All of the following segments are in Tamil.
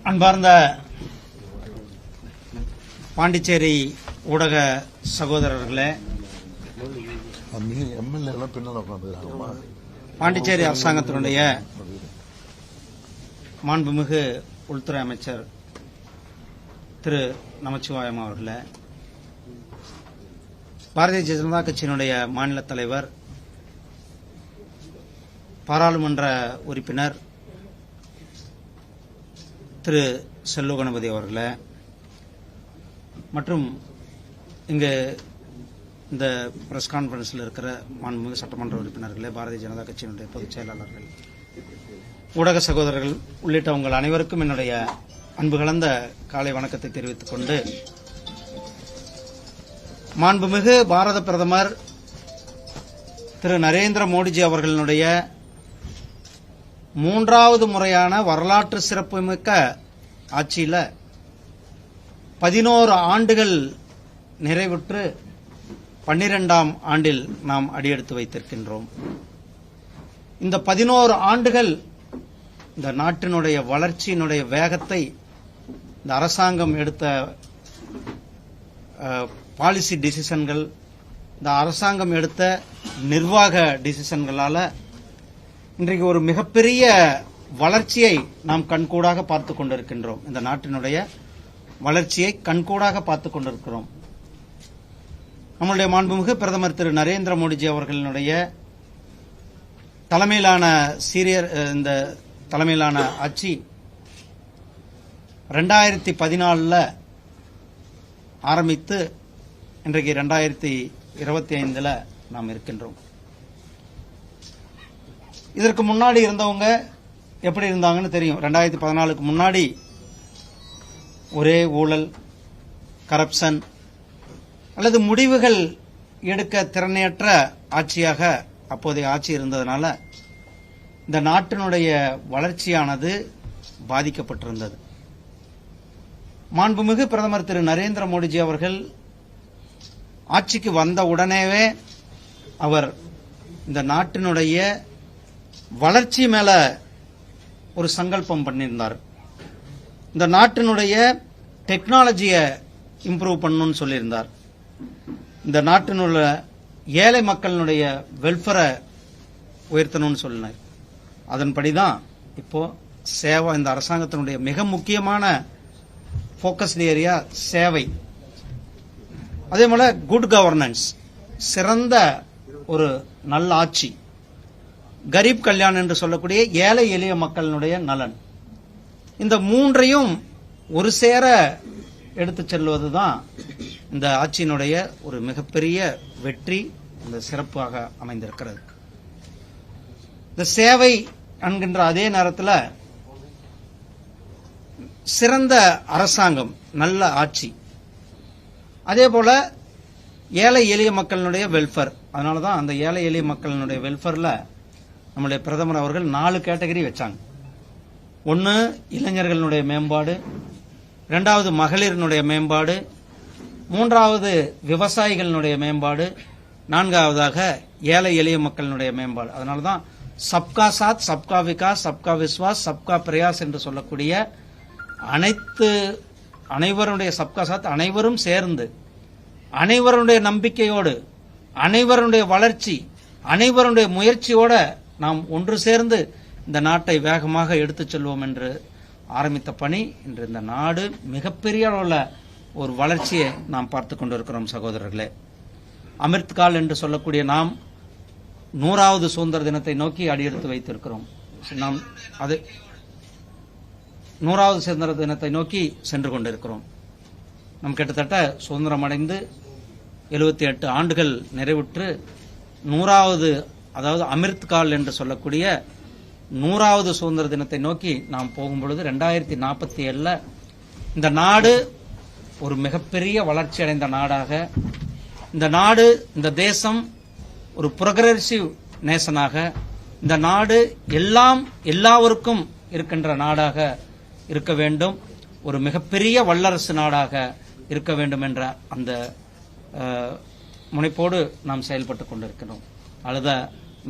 அன்பார்ந்த பாண்டிச்சேரி ஊடக சகோதரர்களே, பாண்டிச்சேரி அரசாங்கத்தினுடைய மாண்புமிகு உள்துறை அமைச்சர் திரு நமச்சிவாயம் அவர்களே, பாரதிய ஜனதா கட்சியினுடைய மாநில தலைவர், பாராளுமன்ற உறுப்பினர் திரு செல்லு கணபதி அவர்களே, மற்றும் இங்கு இந்த பிரஸ் கான்பரன்ஸில் இருக்கிற மாண்புமிகு சட்டமன்ற உறுப்பினர்களே, பாரதிய ஜனதா கட்சியினுடைய பொதுச் செயலாளர்கள், ஊடக சகோதரர்கள் உள்ளிட்ட உங்கள் அனைவருக்கும் என்னுடைய அன்பு கலந்த காலை வணக்கத்தை தெரிவித்துக் கொண்டு, மாண்புமிகு பாரத பிரதமர் திரு நரேந்திர மோடிஜி அவர்களுடைய மூன்றாவது முறையான வரலாற்று சிறப்புமிக்க ஆட்சியில் 11 ஆண்டுகள் நிறைவுற்று 12ஆம் ஆண்டில் நாம் அடியெடுத்து வைத்திருக்கின்றோம். இந்த 11 ஆண்டுகள் இந்த நாட்டினுடைய வளர்ச்சியினுடைய வேகத்தை இந்த அரசாங்கம் எடுத்த பாலிசி டிசிஷன்கள், இந்த அரசாங்கம் எடுத்த நிர்வாக டிசிஷன்களால இன்றைக்கு ஒரு மிகப்பெரிய வளர்ச்சியை நாம் கண்கூடாக பார்த்துக் கொண்டிருக்கின்றோம். இந்த நாட்டினுடைய வளர்ச்சியை கண்கூடாக பார்த்துக் கொண்டிருக்கிறோம். நம்முடைய மாண்புமிகு பிரதமர் திரு நரேந்திர மோடிஜி அவர்களுடைய தலைமையிலான இந்த தலைமையிலான ஆட்சி 2014 ஆரம்பித்து இன்றைக்கு 2025 நாம் இருக்கின்றோம். இதற்கு முன்னாடி இருந்தவங்க எப்படி இருந்தாங்கன்னு தெரியும். 2014க்கு முன்னாடி ஒரே ஊழல், கரப்ஷன் அல்லது முடிவுகள் எடுக்க திறனையற்ற ஆட்சியாக அப்போதைய ஆட்சி இருந்ததனால இந்த நாட்டினுடைய வளர்ச்சியானது பாதிக்கப்பட்டிருந்தது. மாண்புமிகு பிரதமர் திரு நரேந்திர மோடிஜி அவர்கள் ஆட்சிக்கு வந்த உடனேவே அவர் இந்த நாட்டினுடைய வளர்ச்சி மேல ஒரு சங்கல்பம் பண்ணியிருந்தார். இந்த நாட்டினுடைய டெக்னாலஜியை இம்ப்ரூவ் பண்ணணும்னு சொல்லியிருந்தார். இந்த நாட்டினுள்ள ஏழை மக்களினுடைய வெல்ஃபேரை உயர்த்தணும்னு சொல்லினார். அதன்படிதான் இப்போ சேவை, இந்த அரசாங்கத்தினுடைய மிக முக்கியமான போக்கஸ்ட் ஏரியா சேவை. அதே போல குட் கவர்னன்ஸ், சிறந்த ஒரு நல்ல ஆட்சி, கரீப் கல்யாண் என்று சொல்லக்கூடிய ஏழை எளிய மக்களினுடைய நலன், இந்த மூன்றையும் ஒரு சேர எடுத்துச் செல்வதுதான் இந்த ஆட்சியினுடைய ஒரு மிகப்பெரிய வெற்றி, இந்த சிறப்பாக அமைந்திருக்கிறது. இந்த சேவை என்கின்ற அதே நேரத்தில் சிறந்த அரசாங்கம், நல்ல ஆட்சி, அதே போல ஏழை எளிய மக்களினுடைய வெல்ஃபேர். அதனாலதான் அந்த ஏழை எளிய மக்களினுடைய வெல்ஃபேர்ல நம்முடைய பிரதமர் அவர்கள் 4 கேட்டகரி வச்சாங்க. ஒன்று இளைஞர்களுடைய மேம்பாடு, 2வது மகளிரினுடைய மேம்பாடு, 3வது விவசாயிகளினுடைய மேம்பாடு, 4வதாக ஏழை எளிய மக்களினுடைய மேம்பாடு. அதனாலதான் சப்கா சாத், சப்கா விகாஸ், சப்கா விஸ்வாஸ், சப்கா பிரயாஸ் என்று சொல்லக்கூடிய அனைவருடைய சப்கா சாத், அனைவரும் சேர்ந்து, அனைவருடைய நம்பிக்கையோடு, அனைவருடைய வளர்ச்சி, அனைவருடைய முயற்சியோட நாம் ஒன்று சேர்ந்து இந்த நாட்டை வேகமாக எடுத்துச் செல்வோம் என்று ஆரம்பித்த பணி இன்று இந்த நாடு மிகப்பெரிய அளவுள்ள ஒரு வளர்ச்சியை நாம் பார்த்துக் கொண்டிருக்கிறோம். சகோதரர்களே, அமிர்த்கால் என்று சொல்லக்கூடிய நாம் 100வது சுதந்திர தினத்தை நோக்கி அடியெடுத்து வைத்திருக்கிறோம். நாம் அது 100வது சுதந்திர தினத்தை நோக்கி சென்று கொண்டிருக்கிறோம். நாம் கிட்டத்தட்ட சுதந்திரம் அடைந்து 78 ஆண்டுகள் நிறைவுற்று 100வது, அதாவது அமிர்த்கால் என்று சொல்லக்கூடிய 100வது சுதந்திர தினத்தை நோக்கி நாம் போகும்பொழுது 2047 இந்த நாடு ஒரு மிகப்பெரிய வளர்ச்சி அடைந்த நாடாக, இந்த நாடு, இந்த தேசம் ஒரு புரோகிரசிவ் நேஷனாக, இந்த நாடு எல்லாருக்கும் இருக்கின்ற நாடாக இருக்க வேண்டும். ஒரு மிகப்பெரிய வல்லரசு நாடாக இருக்க வேண்டும் என்ற அந்த முனைப்போடு நாம் செயல்பட்டு கொண்டிருக்கிறோம். அல்லது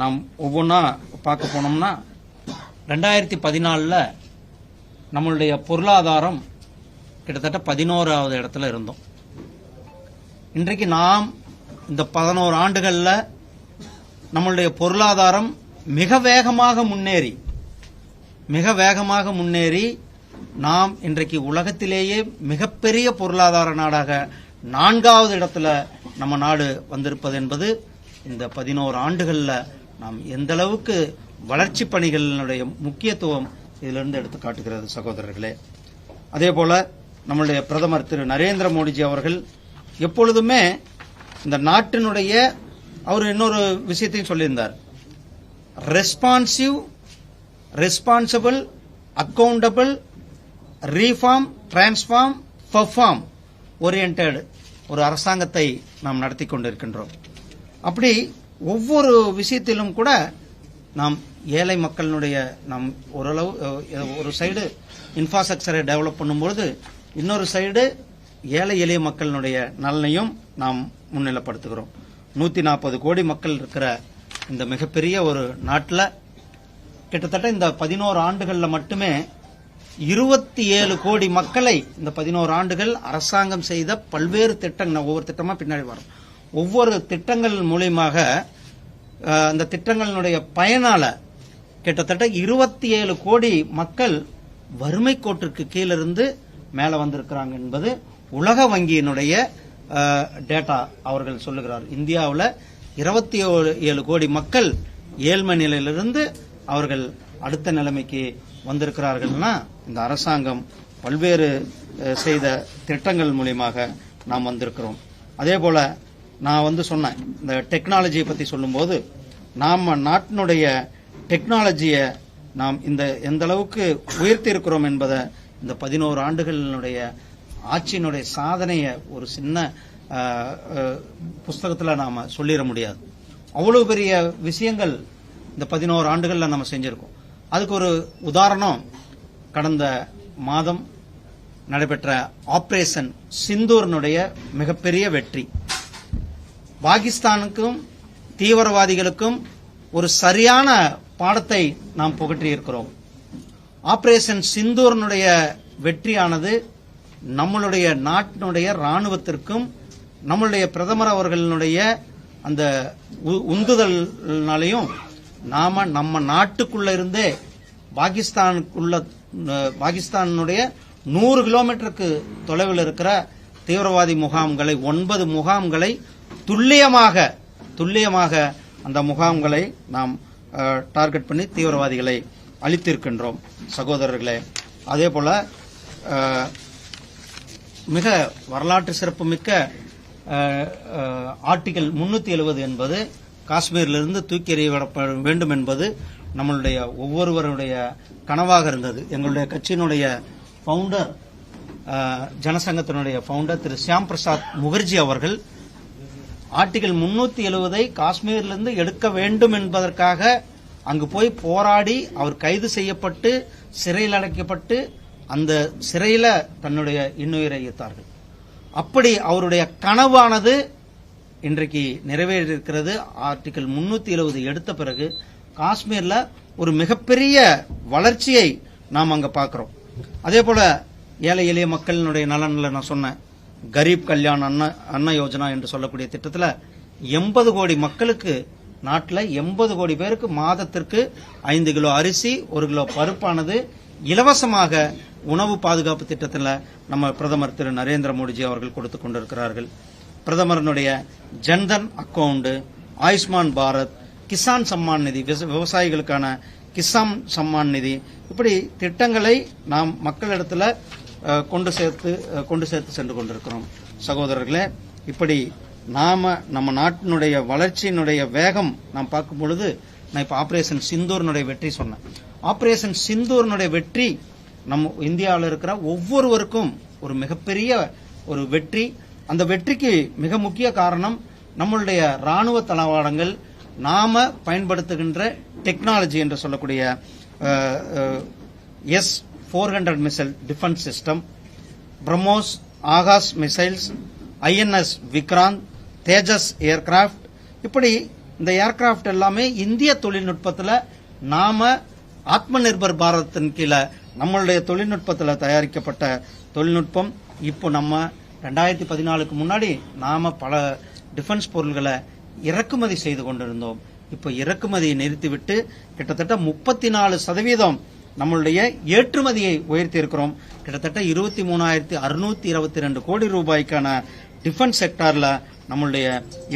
நாம் ஒவ்வொன்றா பார்க்க போனோம்னா 2014 நம்மளுடைய பொருளாதாரம் கிட்டத்தட்ட 11வது இடத்துல இருந்தோம். இன்றைக்கு நாம் இந்த 11 ஆண்டுகள்ல நம்மளுடைய பொருளாதாரம் மிக வேகமாக முன்னேறி நாம் இன்றைக்கு உலகத்திலேயே மிகப்பெரிய பொருளாதார நாடாக 4வது இடத்துல நம்ம நாடு வந்திருப்பது என்பது இந்த 11 ஆண்டுகள்ல நாம் எந்த அளவுக்கு வளர்ச்சி பணிகளினுடைய முக்கியத்துவம் இதிலிருந்து எடுத்து காட்டுகிறது சகோதரர்களே. அதே போல நம்முடைய பிரதமர் திரு நரேந்திர மோடிஜி அவர்கள் எப்பொழுதுமே இந்த நாட்டினுடைய அவர் இன்னொரு விஷயத்தையும் சொல்லியிருந்தார். Responsible, accountable, reform, transform, perform oriented ஒரு அரசாங்கத்தை நாம் நடத்தி கொண்டிருக்கின்றோம். அப்படி ஒவ்வொரு விஷயத்திலும் கூட நாம் ஏழை மக்களினுடைய நாம் ஓரளவு ஒரு சைடு இன்ஃப்ராஸ்ட்ரக்சரை டெவலப் பண்ணும்போது இன்னொரு சைடு ஏழை எளிய மக்களினுடைய நலனையும் நாம் முன்னிலைப்படுத்துகிறோம். 140 கோடி மக்கள் இருக்கிற இந்த மிகப்பெரிய ஒரு நாட்டில் கிட்டத்தட்ட இந்த 11 ஆண்டுகள்ல மட்டுமே 27 கோடி மக்களை இந்த 11 ஆண்டுகள் அரசாங்கம் செய்த பல்வேறு திட்டங்கள், ஒவ்வொரு திட்டமா பின்னாடி வரும், ஒவ்வொரு திட்டங்கள் மூலியமாக அந்த திட்டங்களினுடைய பயனால கிட்டத்தட்ட 27 கோடி மக்கள் வறுமை கோட்டிற்கு கீழிருந்து மேல வந்திருக்கிறாங்க என்பது உலக வங்கியினுடைய டேட்டா அவர்கள் சொல்லுகிறார். இந்தியாவில் 27 கோடி மக்கள் ஏழ்மை நிலையிலிருந்து அவர்கள் அடுத்த நிலைமைக்கு வந்திருக்கிறார்கள்னா இந்த அரசாங்கம் பல்வேறு செய்த திட்டங்கள் மூலியமாக நாம் வந்திருக்கிறோம். அதே போல நான் சொன்னேன், இந்த டெக்னாலஜியை பத்தி சொல்லும்போது நாம நாட்டினுடைய டெக்னாலஜியை நாம் எந்த அளவுக்கு உயர்த்தி இருக்கிறோம் என்பதை இந்த 11 ஆண்டுகளினுடைய ஆட்சியினுடைய சாதனையை ஒரு சின்ன புஸ்தகத்தில் நாம சொல்லிட முடியாது. அவ்வளவு பெரிய விஷயங்கள் இந்த 11 ஆண்டுகள்ல நம்ம செஞ்சிருக்கோம். அதுக்கு ஒரு உதாரணம் கடந்த மாதம் நடைபெற்ற ஆபரேஷன் சிந்தூரினுடைய மிகப்பெரிய வெற்றி. பாகிஸ்தானுக்கும் தீவிரவாதிகளுக்கும் ஒரு சரியான பாடத்தை நாம் புகட்டி இருக்கிறோம். ஆபரேஷன் சிந்தூரினுடைய வெற்றியானது நம்மளுடைய நாட்டினுடைய ராணுவத்திற்கும் நம்மளுடைய பிரதமர் அவர்களுடைய அந்த உந்துதல்னாலையும் நாம நம்ம நாட்டுக்குள்ள இருந்தே பாகிஸ்தானுடைய 100 கிலோமீட்டருக்கு தொலைவில் இருக்கிற தீவிரவாதி முகாம்களை 9 முகாம்களை துல்லியமாக அந்த முகாம்களை நாம் டார்கெட் பண்ணி தீவிரவாதிகளை அழித்திருக்கின்றோம் சகோதரர்களே. அதே போல மிக வரலாற்று சிறப்புமிக்க ஆர்டிகல் 370 என்பது காஷ்மீரிலிருந்து தூக்கி எறியப்பட வேண்டும் என்பது நம்மளுடைய ஒவ்வொருவருடைய கனவாக இருந்தது. எங்களுடைய கட்சியினுடைய பவுண்டர், ஜனசங்கத்தினுடைய பவுண்டர் திரு ஷியாம் பிரசாத் முகர்ஜி அவர்கள் ஆர்டிகல் 370 காஷ்மீரிலிருந்து எடுக்க வேண்டும் என்பதற்காக அங்கு போய் போராடி அவர் கைது செய்யப்பட்டு சிறையில் அடைக்கப்பட்டு அந்த சிறையில தன்னுடைய இன்னுயிரை ஈர்த்தார்கள். அப்படி அவருடைய கனவானது இன்றைக்கு நிறைவேறியிருக்கிறது. ஆர்டிகல் 370 எடுத்த பிறகு காஷ்மீர்ல ஒரு மிகப்பெரிய வளர்ச்சியை நாம் அங்க பார்க்கிறோம். அதே போல ஏழை எளிய மக்களினுடைய நலன்ல நான் சொன்னேன், கரீப் கல்யாண் அன்ன யோஜனா என்று சொல்லக்கூடிய திட்டத்தில் 80 கோடி மக்களுக்கு, நாட்டில் 80 கோடி பேருக்கு மாதத்திற்கு 5 கிலோ அரிசி 1 கிலோ பருப்பானது இலவசமாக உணவு பாதுகாப்பு திட்டத்தில் நம்ம பிரதமர் திரு நரேந்திர மோடிஜி அவர்கள் கொடுத்துக் கொண்டிருக்கிறார்கள். பிரதமருடைய ஜன்தன் அக்கவுண்ட், ஆயுஷ்மான் பாரத், கிசான் சம்மான் நிதி, விவசாயிகளுக்கான கிசான் சம்மான் நிதி, இப்படி திட்டங்களை நாம் மக்களிடத்தில் கொண்டு சேர்த்து சென்று கொண்டிருக்கிறோம் சகோதரர்களே. இப்படி நம்ம நாட்டினுடைய வளர்ச்சியினுடைய வேகம் நாம் பார்க்கும் பொழுது, நான் இப்ப ஆபரேஷன் சிந்தூரினுடைய வெற்றி சொன்னேன். ஆபரேஷன் சிந்தூரினுடைய வெற்றி நம்ம இந்தியாவில் இருக்கிற ஒவ்வொருவருக்கும் ஒரு மிகப்பெரிய ஒரு வெற்றி. அந்த வெற்றிக்கு மிக முக்கிய காரணம் நம்மளுடைய ராணுவ தளவாடங்கள், நாம பயன்படுத்துகின்ற டெக்னாலஜி என்று சொல்லக்கூடிய S-400 missile defence system, BrahMos Akash missiles, INS Vikrant, Tejas aircraft, இப்படி இந்த ஏர்கிராப்ட் எல்லாமே இந்திய தொழில்நுட்பத்தில் நாம ஆத்ம நிர்பர் பாரத்தின் கீழே நம்மளுடைய தொழில்நுட்பத்தில் தயாரிக்கப்பட்ட தொழில்நுட்பம். இப்போ நம்ம 2014க்கு முன்னாடி நாம பல டிஃபென்ஸ் பொருள்களை இறக்குமதி செய்து கொண்டிருந்தோம். இப்போ இறக்குமதியை நிறுத்திவிட்டு கிட்டத்தட்ட 34% நம்மளுடைய ஏற்றுமதியை உயர்த்தி இருக்கிறோம். கிட்டத்தட்ட 23,622 கோடி ரூபாய்க்கான டிஃபென்ஸ் செக்டார்ல நம்மளுடைய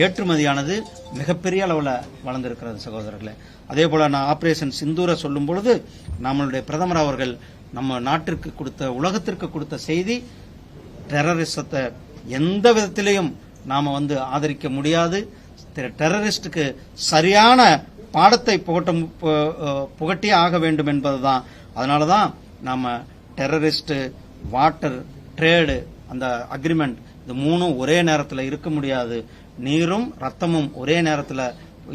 ஏற்றுமதியானது மிகப்பெரிய அளவில் வளர்ந்திருக்கிறது சகோதரர்களே. அதே போல நான் ஆபரேஷன் சிந்தூரை சொல்லும் பொழுது நம்மளுடைய பிரதமர் அவர்கள் நம்ம நாட்டிற்கு கொடுத்த, உலகத்திற்கு கொடுத்த செய்தி, டெரரிசத்தை எந்த விதத்திலையும் நாம ஆதரிக்க முடியாது. டெரரிஸ்டுக்கு சரியான பாடத்தை புகட்டியே ஆக வேண்டும் என்பதுதான். அதனாலதான் நாம டெரரிஸ்ட், வாட்டர், ட்ரேடு, அந்த அக்ரிமெண்ட், இது மூணும் ஒரே நேரத்தில் இருக்க முடியாது. நீரும் ரத்தமும் ஒரே நேரத்தில்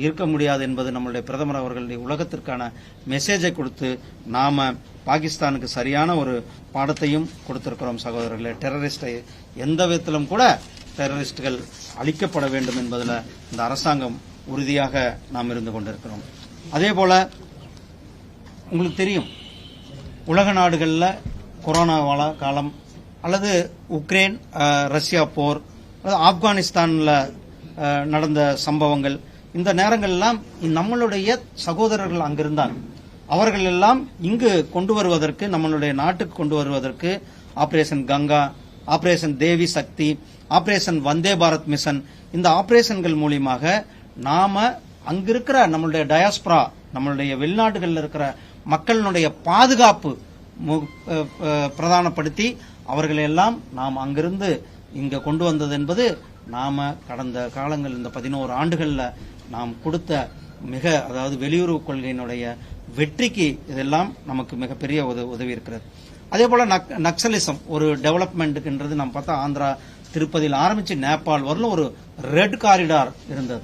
இருக்க முடியாது என்பது நம்மளுடைய பிரதமர் அவர்களுடைய உலகத்திற்கான மெசேஜை கொடுத்து நாம பாகிஸ்தானுக்கு சரியான ஒரு பாடத்தையும் கொடுத்திருக்கிறோம் சகோதரர்களே. டெரரிஸ்டை எந்த விதத்திலும் கூட டெரரிஸ்டுகள் அழிக்கப்பட வேண்டும் என்பதில் இந்த அரசாங்கம் உறுதியாக நாம் இருந்து கொண்டிருக்கிறோம். அதே போல உங்களுக்கு தெரியும், உலக நாடுகளில் கொரோனா காலம் அல்லது உக்ரைன் ரஷ்யா போர், ஆப்கானிஸ்தான்ல நடந்த சம்பவங்கள், இந்த நேரங்கள் எல்லாம் நம்மளுடைய சகோதரர்கள் அங்கிருந்தாங்க. அவர்கள் எல்லாம் இங்கு கொண்டு வருவதற்கு, நம்மளுடைய நாட்டுக்கு கொண்டு வருவதற்கு ஆபரேஷன் கங்கா, ஆபரேஷன் தேவி சக்தி, ஆபரேஷன் வந்தே பாரத் மிஷன், இந்த ஆபரேஷன்கள் மூலியமாக நாம அங்கிருக்கிற நம்மளுடைய டயாஸ்பரா, நம்மளுடைய வெளிநாடுகளில் இருக்கிற மக்களுடைய பாதுகாப்பு பிரதானப்படுத்தி அவர்களை எல்லாம் நாம் அங்கிருந்து இங்க கொண்டு வந்தது என்பது நாம கடந்த காலங்கள், இந்த 11 ஆண்டுகள்ல நாம் கொடுத்த அதாவது வெளியுறவு கொள்கையினுடைய வெற்றிக்கு இதெல்லாம் நமக்கு மிகப்பெரிய உதவி இருக்கிறது. அதே போல நக்சலிசம் ஒரு டெவலப்மெண்ட்ன்றது நம்ம பார்த்தா ஆந்திரா, திருப்பதியில் ஆரம்பிச்சு நேபாள் வரலும் ஒரு ரெட் காரிடார் இருந்தது.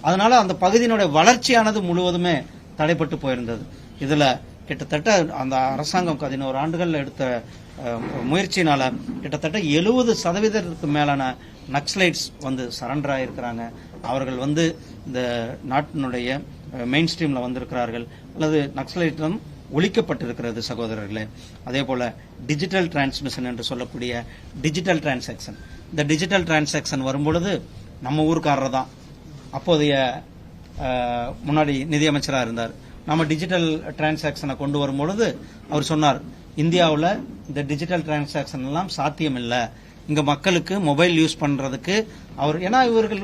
அதனால அந்த பகுதியினுடைய வளர்ச்சியானது முழுவதுமே தடைப்பட்டு போயிருந்தது. இதுல கிட்டத்தட்ட அந்த அரசாங்கம் 11 ஆண்டுகள் எடுத்த முயற்சியினால கிட்டத்தட்ட 70% மேலான நக்சலைட்ஸ் சரண்டர் ஆயிருக்கிறாங்க. அவர்கள் இந்த நாட்டினுடைய மெயின் ஸ்ட்ரீம்ல வந்திருக்கிறார்கள், அல்லது நக்சலைட்டம் ஒழிக்கப்பட்டிருக்கிறது சகோதரர்களே. அதே போல டிஜிட்டல் டிரான்ஸ்மிஷன் என்று சொல்லக்கூடிய டிஜிட்டல் டிரான்சாக்சன், இந்த டிஜிட்டல் டிரான்சாக்சன் வரும்பொழுது நம்ம ஊருக்காரர் தான் அப்போதைய முன்னாடி நிதியமைச்சராக இருந்தார். நம்ம டிஜிட்டல் டிரான்சாக்சனை கொண்டு வரும்பொழுது அவர் சொன்னார், இந்தியாவில் இந்த டிஜிட்டல் டிரான்சாக்சன் எல்லாம் சாத்தியம் இல்லை, இங்க மக்களுக்கு மொபைல் யூஸ் பண்றதுக்கு அவர், ஏன்னா இவர்கள்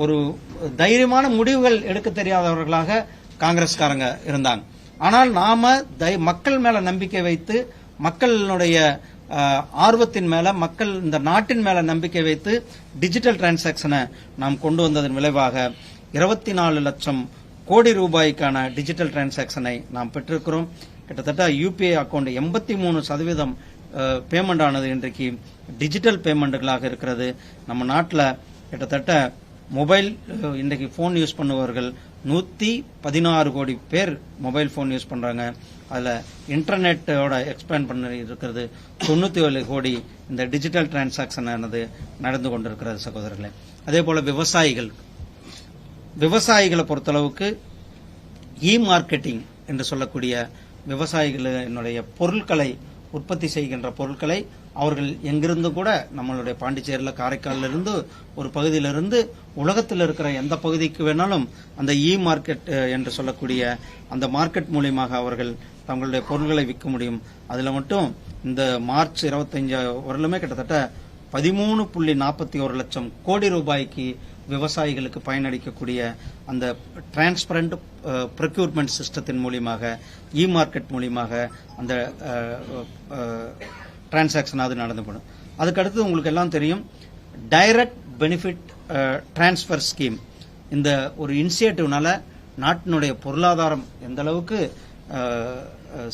ஒரு தைரியமான முடிவுகள் எடுக்க தெரியாதவர்களாக காங்கிரஸ்காரங்க இருந்தாங்க. ஆனால் நாம மக்கள் மேல நம்பிக்கை வைத்து, மக்களுடைய ஆர்வத்தின் மேல, மக்கள் இந்த நாட்டின் மேல நம்பிக்கை வைத்து டிஜிட்டல் டிரான்சாக்சனை நாம் கொண்டு வந்ததன் விளைவாக 24 லட்சம் கோடி ரூபாய்க்கான டிஜிட்டல் டிரான்சாக்சனை நாம் பெற்றிருக்கிறோம். கிட்டத்தட்ட யூபிஐ அக்கௌண்ட் 83% பேமெண்ட் ஆனது இன்றைக்கு டிஜிட்டல் பேமெண்ட்களாக இருக்கிறது. நம்ம நாட்டில் கிட்டத்தட்ட மொபைல் இன்றைக்கு போன் யூஸ் பண்ணுபவர்கள் 116 கோடி பேர் மொபைல் போன் யூஸ் பண்றாங்க. அதுல இன்டர்நெட்டோட எக்ஸ்பேண்ட் பண்ணி இருக்கிறது 97 கோடி. இந்த டிஜிட்டல் டிரான்சாக்சன் ஆனது நடந்து கொண்டிருக்கிறது சகோதரர்களே. அதே போல விவசாயிகளை பொறுத்தளவுக்கு இ மார்க்கெட்டிங் என்று சொல்லக்கூடிய விவசாயிகளினுடைய பொருட்களை, உற்பத்தி செய்கின்ற பொருட்களை அவர்கள் எங்கிருந்து கூட நம்மளுடைய பாண்டிச்சேரியில், காரைக்காலில் இருந்து ஒரு பகுதியிலிருந்து உலகத்தில் இருக்கிற எந்த பகுதிக்கு வேணாலும் அந்த இ மார்க்கெட் என்று சொல்லக்கூடிய அந்த மார்க்கெட் மூலியமாக அவர்கள் தங்களுடைய பொருட்களை விற்க முடியும். அதுல மட்டும் இந்த மார்ச் 25 வரலுமே கிட்டத்தட்ட 13.41 லட்சம் கோடி ரூபாய்க்கு விவசாயிகளுக்கு பயனளிக்கக்கூடிய அந்த டிரான்ஸ்பரண்ட் ப்ரொக்யூர்மெண்ட் சிஸ்டத்தின் மூலியமாக, இ மார்க்கெட் மூலியமாக அந்த டிரான்சாக்சன் அது நடந்துபடும். அதுக்கடுத்து உங்களுக்கு எல்லாம் தெரியும், டைரக்ட் பெனிஃபிட் டிரான்ஸ்பர் ஸ்கீம். இந்த ஒரு இனிஷியேட்டிவ்னால நாட்டினுடைய பொருளாதாரம் எந்த அளவுக்கு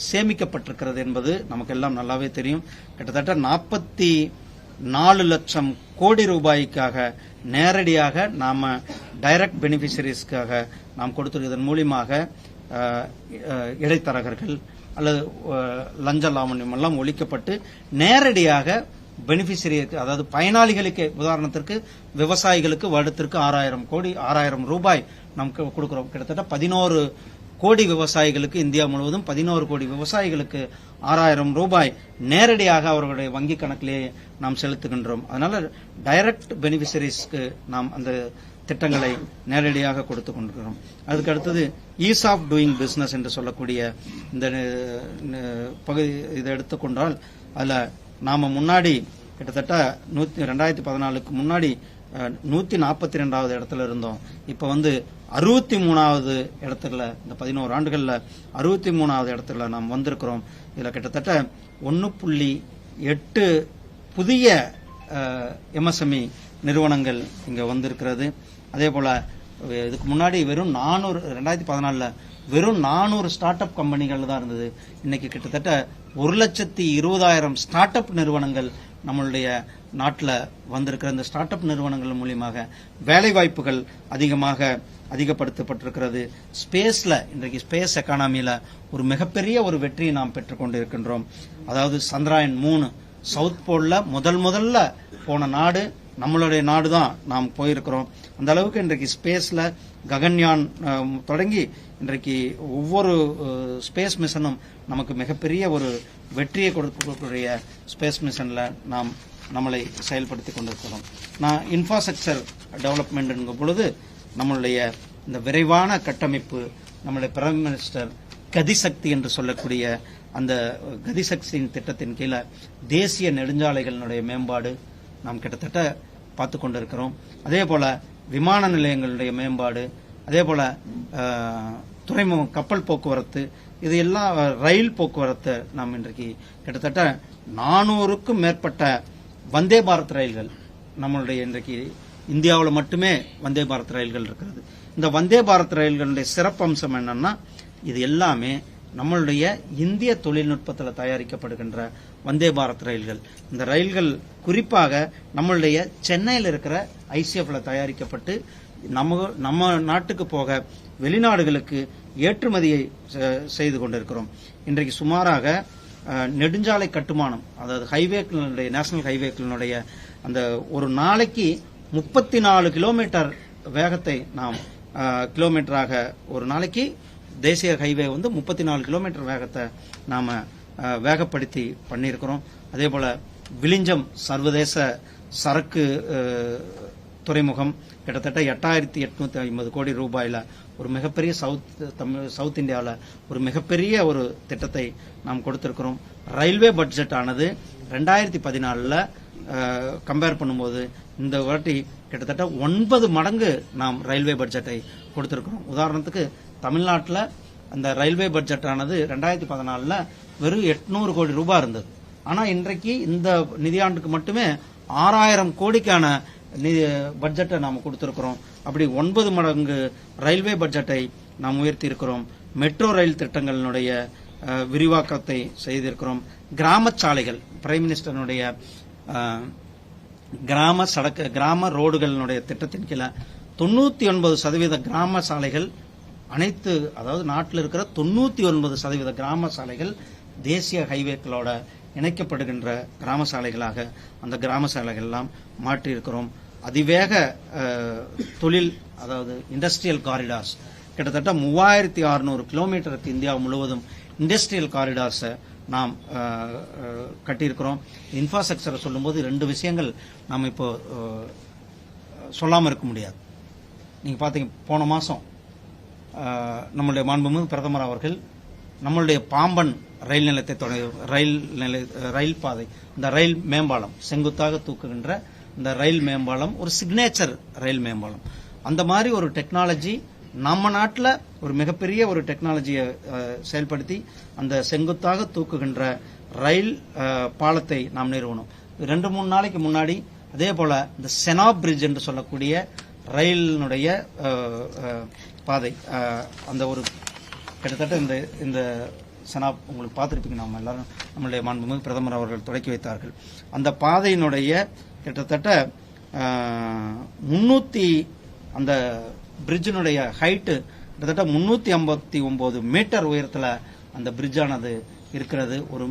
சேமிக்கப்பட்டிருக்கிறது என்பது நமக்கு எல்லாம் நல்லாவே தெரியும். கிட்டத்தட்ட 44 லட்சம் கோடி ரூபாய்க்காக நேரடியாக நாம டைரக்ட் பெனிஃபிஷரிஸ்க்காக நாம் கொடுத்திருப்பதன் மூலியமாக இடைத்தரகர்கள் அல்லது லஞ்ச லாவண்யம் எல்லாம் ஒழிக்கப்பட்டு நேரடியாக பெனிஃபிஷரி, அதாவது பயனாளிகளுக்கு, உதாரணத்திற்கு விவசாயிகளுக்கு வருடத்திற்கு 6,000 ரூபாய் நமக்கு கொடுக்கிறோம். கிட்டத்தட்ட 11 கோடி விவசாயிகளுக்கு, இந்தியா முழுவதும் 11 கோடி விவசாயிகளுக்கு 6,000 ரூபாய் நேரடியாக அவர்களுடைய வங்கி கணக்கிலே நாம் செலுத்துகின்றோம். அதனால டைரக்ட் பெனிஃபிஷரிஸ்க்கு நாம் அந்த திட்டங்களை நேரடியாக கொடுத்து கொண்டிருக்கிறோம். அதுக்கு அடுத்தது ஈஸ் ஆஃப் டூயிங் பிசினஸ் என்று சொல்லக்கூடிய இந்த பகுதி இதை எடுத்துக்கொண்டால் அதில் நாம முன்னாடி கிட்டத்தட்ட 2014க்கு முன்னாடி 142வது இடத்துல இருந்தோம். இப்ப 63வது இடத்துல, இந்த 11 ஆண்டுகள்ல 63வது இடத்துல நாம் வந்திருக்கிறோம். இதுல கிட்டத்தட்ட 1.8 புதிய எம்எஸ்எம்இ நிறுவனங்கள் இங்க வந்திருக்கிறது. அதே போல இதுக்கு முன்னாடி வெறும் 2014ல வெறும் 400 ஸ்டார்ட் அப் கம்பெனிகள் தான் இருந்தது. இன்னைக்கு கிட்டத்தட்ட 1,20,000 ஸ்டார்ட் அப் நிறுவனங்கள் நம்மளுடைய நாட்டில் வந்திருக்கிற இந்த ஸ்டார்ட் அப் நிறுவனங்கள் மூலியமாக வேலை வாய்ப்புகள் அதிகப்படுத்தப்பட்டிருக்கிறது. ஸ்பேஸ்ல இன்றைக்கு ஸ்பேஸ் எக்கானமியில ஒரு மிகப்பெரிய ஒரு வெற்றியை நாம் பெற்றுக்கொண்டிருக்கின்றோம். அதாவது சந்திராயன் 3 சவுத் போல்ல முதல்ல போன நாடு நம்மளுடைய நாடு தான். நாம் போயிருக்கிறோம். அந்த அளவுக்கு இன்றைக்கு ஸ்பேஸ்ல ககன்யான் தொடங்கி இன்றைக்கு ஒவ்வொரு ஸ்பேஸ் மிஷனும் நமக்கு மிகப்பெரிய ஒரு வெற்றியை கொடுக்கக்கூடிய ஸ்பேஸ் மிஷன்ல நாம் நம்மளை செயல்படுத்திக் கொண்டிருக்கிறோம். நான் இன்ஃப்ராஸ்ட்ரக்சர் டெவலப்மெண்ட் பொழுது நம்மளுடைய இந்த விரைவான கட்டமைப்பு, நம்மளுடைய பிரைம் மினிஸ்டர் கதிசக்தி என்று சொல்லக்கூடிய அந்த கதிசக்தியின் திட்டத்தின் கீழே தேசிய நெடுஞ்சாலைகளுடைய மேம்பாடு நாம் கிட்டத்தட்ட பார்த்து கொண்டிருக்கிறோம். அதே போல விமான நிலையங்களுடைய மேம்பாடு, அதே போல துறைமுகம், கப்பல் போக்குவரத்து, இது எல்லாம் ரயில் போக்குவரத்து நாம் இன்றைக்கு கிட்டத்தட்ட 400க்கும் மேற்பட்ட வந்தே பாரத் ரயில்கள் நம்மளுடைய இன்றைக்கு இந்தியாவில் மட்டுமே வந்தே பாரத் ரயில்கள் இருக்கிறது. இந்த வந்தே பாரத் ரயில்களுடைய சிறப்பம்சம் என்னன்னா, இது எல்லாமே நம்மளுடைய இந்திய தொழில்நுட்பத்தில் தயாரிக்கப்படுகின்ற வந்தே பாரத் ரயில்கள். இந்த ரயில்கள் குறிப்பாக நம்மளுடைய சென்னையில் இருக்கிற ஐசிஎஃப்ல தயாரிக்கப்பட்டு நம்ம நாட்டுக்கு போக வெளிநாடுகளுக்கு ஏற்றுமதியை செய்து கொண்டிருக்கிறோம். இன்றைக்கு சுமாராக நெடுஞ்சாலை கட்டுமானம், அதாவது ஹைவேக்களுடைய, நேஷனல் ஹைவேக்களுடைய அந்த ஒரு நாளைக்கு 34 கிலோமீட்டர் வேகத்தை நாம் கிலோமீட்டராக ஒரு நாளைக்கு தேசிய ஹைவே 34 கிலோமீட்டர் வேகத்தை நாம வேகப்படுத்தி பண்ணியிருக்கிறோம். அதே போல விளிஞ்சம் சர்வதேச சரக்கு துறைமுகம் கிட்டத்தட்ட 8,850 கோடி ரூபாயில ஒரு மிகப்பெரிய சவுத் இந்தியாவில் ஒரு மிகப்பெரிய ஒரு திட்டத்தை நாம் கொடுத்திருக்கிறோம். ரயில்வே பட்ஜெட் ஆனது 2014ல கம்பேர் பண்ணும்போது இந்த வாட்டி கிட்டத்தட்ட 9 மடங்கு நாம் ரயில்வே பட்ஜெட்டை கொடுத்திருக்கிறோம். உதாரணத்துக்கு தமிழ்நாட்டில் அந்த ரயில்வே பட்ஜெட் ஆனது 2014ல வெறும் 800 கோடி ரூபாய் இருந்தது. ஆனா இன்றைக்கு இந்த நிதியாண்டுக்கு மட்டுமே 6,000 கோடிக்கான பட்ஜெட்டை நாம் கொடுத்திருக்கிறோம். அப்படி 9 மடங்கு ரயில்வே பட்ஜெட்டை நாம் உயர்த்தி இருக்கிறோம். மெட்ரோ ரயில் திட்டங்களினுடைய விரிவாக்கத்தை செய்திருக்கிறோம். கிராம சாலைகள், பிரைம் மினிஸ்டருடைய கிராம ரோடுகளினுடைய திட்டத்தின் கீழே 99% கிராம சாலைகள் அனைத்து, அதாவது நாட்டில் இருக்கிற 99% கிராம சாலைகள் தேசிய ஹைவேக்களோட இணைக்கப்படுகின்ற கிராம சாலைகளாக அந்த கிராம சாலைகள் எல்லாம் மாற்றி இருக்கிறோம். அதிவேக தொழில், அதாவது இண்டஸ்ட்ரியல் காரிடார்ஸ் கிட்டத்தட்ட 3,600 கிலோமீட்டருக்கு இந்தியா முழுவதும் இண்டஸ்ட்ரியல் காரிடார்ஸை நாம் கட்டியிருக்கிறோம். இன்ஃப்ராஸ்ட்ரக்சரை சொல்லும்போது 2 விஷயங்கள் நாம் இப்போ சொல்லாமல் இருக்க முடியாது. நீங்க பாத்தீங்க, போன மாசம் நம்முடைய மாண்புமிகு பிரதமர் அவர்கள் நம்மளுடைய பாம்பன் ரயில் நிலையத்தை ரயில் பாதை, இந்த ரயில் மேம்பாலம், செங்குத்தாக தூக்குகின்ற இந்த ரயில் மேம்பாலம் ஒரு சிக்னேச்சர் ரயில் மேம்பாலம். அந்த மாதிரி ஒரு டெக்னாலஜி நம்ம நாட்டில் ஒரு மிகப்பெரிய ஒரு டெக்னாலஜியை செயல்படுத்தி அந்த செங்குத்தாக தூக்குகின்ற ரயில் பாலத்தை நாம் நிறுவனம் 2-3 நாளைக்கு முன்னாடி. அதே போல இந்த செனாப் பிரிட்ஜ் என்று சொல்லக்கூடிய ரயிலினுடைய பாதை, அந்த ஒரு கிட்டத்தட்ட இந்த செனாப் உங்களுக்கு பார்த்துருப்பீங்க, நம்ம எல்லாரும் நம்மளுடைய மாண்புமிகு பிரதமர் அவர்கள் தொடக்கி வைத்தார்கள். அந்த பாதையினுடைய கிட்டத்தட்ட 300 அந்த பிரிட்ஜினுடைய ஹைட்டு கிட்டத்தட்ட 359 மீட்டர் உயரத்தில் அந்த பிரிட்ஜானது இருக்கிறது. ஒரு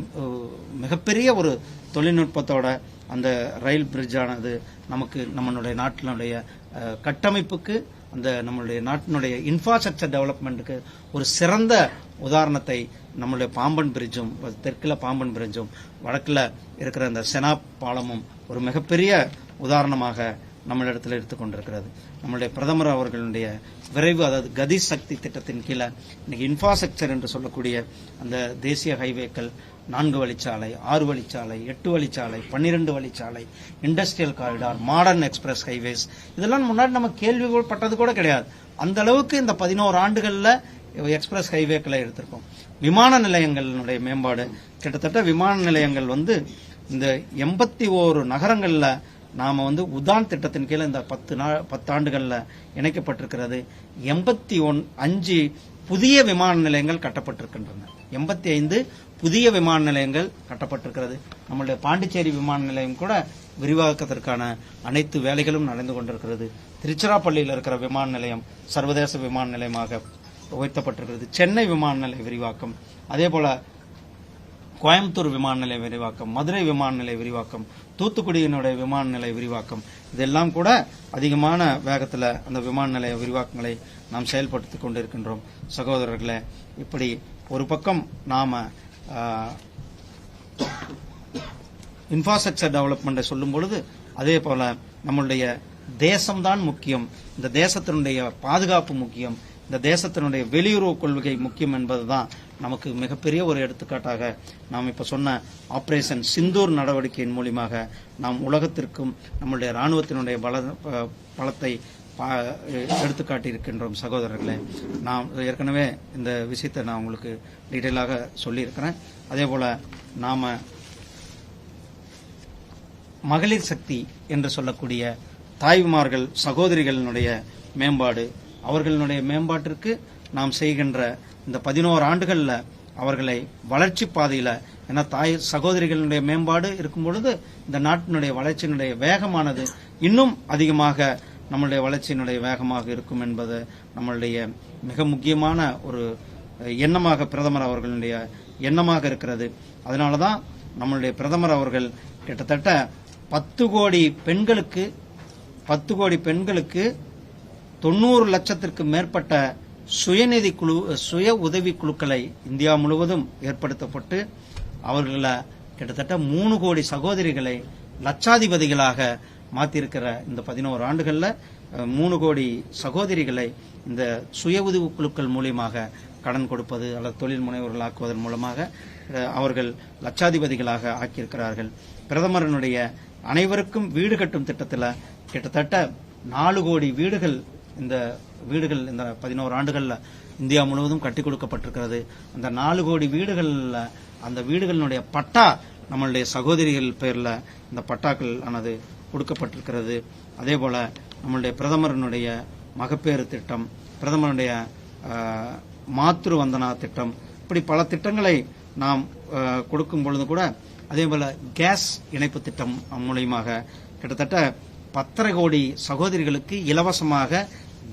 மிகப்பெரிய ஒரு தொழில்நுட்பத்தோட அந்த ரயில் பிரிட்ஜானது நமக்கு நம்மளுடைய நாட்டினுடைய கட்டமைப்புக்கு அந்த நம்மளுடைய நாட்டினுடைய இன்ஃப்ராஸ்ட்ரக்சர் டெவலப்மெண்ட்டுக்கு ஒரு சிறந்த உதாரணத்தை நம்மளுடைய பாம்பன் பிரிட்ஜும், தெற்கில் பாம்பன் பிரிட்ஜும், வடக்கில் இருக்கிற அந்த செனாப் பாலமும் ஒரு மிகப்பெரிய உதாரணமாக நம்மளிடத்தில் எடுத்துக்கொண்டிருக்கிறது. நம்மளுடைய பிரதமர் அவர்களுடைய விரைவு, அதாவது கதி சக்தி திட்டத்தின் கீழே இன்னைக்கு இன்ஃப்ராஸ்ட்ரக்சர் என்று சொல்லக்கூடிய அந்த தேசிய ஹைவேக்கள் 4 வழிச்சாலை, 6 வழிச்சாலை, 8 வழிச்சாலை, 12 வழிச்சாலை, industrial corridor, modern express highways, இதெல்லாம் முன்னாடி நம்ம கேள்விப்பட்டது கூட கிடையாது. அந்த அளவுக்கு இந்த 11 ஆண்டுகள்ல எக்ஸ்பிரஸ் ஹைவேக்களை எடுத்திருக்கோம். விமான நிலையங்களுடைய மேம்பாடு, கிட்டத்தட்ட விமான நிலையங்கள் இந்த 81 நகரங்கள்ல நாம உதான் திட்டத்தின் கீழே இந்த 10 ஆண்டுகள்ல இணைக்கப்பட்டிருக்கிறது. 85 புதிய விமான நிலையங்கள் கட்டப்பட்டிருக்கின்றன. 85 புதிய விமான நிலையங்கள் கட்டப்பட்டிருக்கிறது. நம்மளுடைய பாண்டிச்சேரி விமான நிலையம் கூட விரிவாக்கத்திற்கான அனைத்து வேலைகளும் நடந்து கொண்டிருக்கிறது. திருச்சிராப்பள்ளியில் இருக்கிற விமான நிலையம் சர்வதேச விமான நிலையமாக உயர்த்தப்பட்டிருக்கிறது. சென்னை விமான நிலைய விரிவாக்கம், அதே போல கோயம்புத்தூர் விமான நிலைய விரிவாக்கம், மதுரை விமான நிலைய விரிவாக்கம், தூத்துக்குடியினுடைய விமான நிலைய விரிவாக்கம், இதெல்லாம் கூட அதிகமான வேகத்தில் அந்த விமான நிலைய விரிவாக்கங்களை நாம் செயல்படுத்திக் கொண்டிருக்கின்றோம். சகோதரர்களே, இப்படி ஒரு பக்கம் நாம இன்ஃப்ராஸ்ட்ரக்சர் டெவலப்மெண்ட்டை சொல்லும் பொழுது, அதே போல நம்மளுடைய தேசம்தான் முக்கியம், இந்த தேசத்தினுடைய பாதுகாப்பு முக்கியம், இந்த தேசத்தினுடைய வெளியுறவு கொள்கை முக்கியம் என்பதுதான் நமக்கு மிகப்பெரிய ஒரு எடுத்துக்காட்டாக நாம் இப்ப சொன்ன ஆபரேஷன் சிந்தூர் நடவடிக்கையின் மூலமாக நாம் உலகத்திற்கும் நம்முடைய ராணுவத்தினுடைய பலத்தை எடுத்துக்காட்டி இருக்கின்றோம். சகோதரர்களே, நான் ஏற்கனவே இந்த விஷயத்தை நான் உங்களுக்கு டீட்டெயிலாக சொல்லியிருக்கிறேன். அதே போல நாம மகளிர் சக்தி என்று சொல்லக்கூடிய தாய்மார்கள், சகோதரிகளினுடைய மேம்பாடு, அவர்களுடைய மேம்பாட்டிற்கு நாம் செய்கின்ற இந்த 11 ஆண்டுகள்ல அவர்களை வளர்ச்சி பாதையில, ஏன்னா தாய் சகோதரிகளுடைய மேம்பாடு இருக்கும் பொழுது இந்த நாட்டினுடைய வளர்ச்சியினுடைய வேகமானது இன்னும் அதிகமாக நம்மளுடைய வளர்ச்சியினுடைய வேகமாக இருக்கும் என்பது நம்மளுடைய மிக முக்கியமான ஒரு எண்ணமாக பிரதமர் அவர்களுடைய எண்ணமாக இருக்கிறது. அதனாலதான் நம்மளுடைய பிரதமர் அவர்கள் கிட்டத்தட்ட 10 கோடி பெண்களுக்கு 90 லட்சத்திற்கு மேற்பட்ட சுயநிதி குழு, சுய உதவி குழுக்களை இந்தியா முழுவதும் ஏற்படுத்தப்பட்டு அவர்களை கிட்டத்தட்ட 3 கோடி சகோதரிகளை லட்சாதிபதிகளாக மாற்றியிருக்கிற இந்த 11 ஆண்டுகள்ல 3 கோடி சகோதரிகளை இந்த சுய உதவி குழுக்கள் மூலியமாக கடன் கொடுப்பது அல்லது தொழில் முனைவர்கள் ஆக்குவதன் மூலமாக அவர்கள் லட்சாதிபதிகளாக ஆக்கியிருக்கிறார்கள். பிரதமரனுடைய அனைவருக்கும் வீடு கட்டும் திட்டத்தில் கிட்டத்தட்ட 4 கோடி வீடுகள் இந்த 11 ஆண்டுகள்ல இந்தியா முழுவதும் கட்டி கொடுக்கப்பட்டிருக்கிறது. அந்த 4 கோடி வீடுகள்ல அந்த வீடுகளினுடைய பட்டா நம்மளுடைய சகோதரிகள் பேர்ல இந்த பட்டாக்கள் ஆனது கொடுக்கப்பட்டிருக்கிறது. அதே போல நம்மளுடைய பிரதமரனுடைய மகப்பேறு திட்டம், பிரதமருடைய மாத்ரு வந்தனா திட்டம், இப்படி பல திட்டங்களை நாம் கொடுக்கும் பொழுது கூட, அதே போல கேஸ் இணைப்பு திட்டம் மூலியமாக கிட்டத்தட்ட 10.5 கோடி சகோதரிகளுக்கு இலவசமாக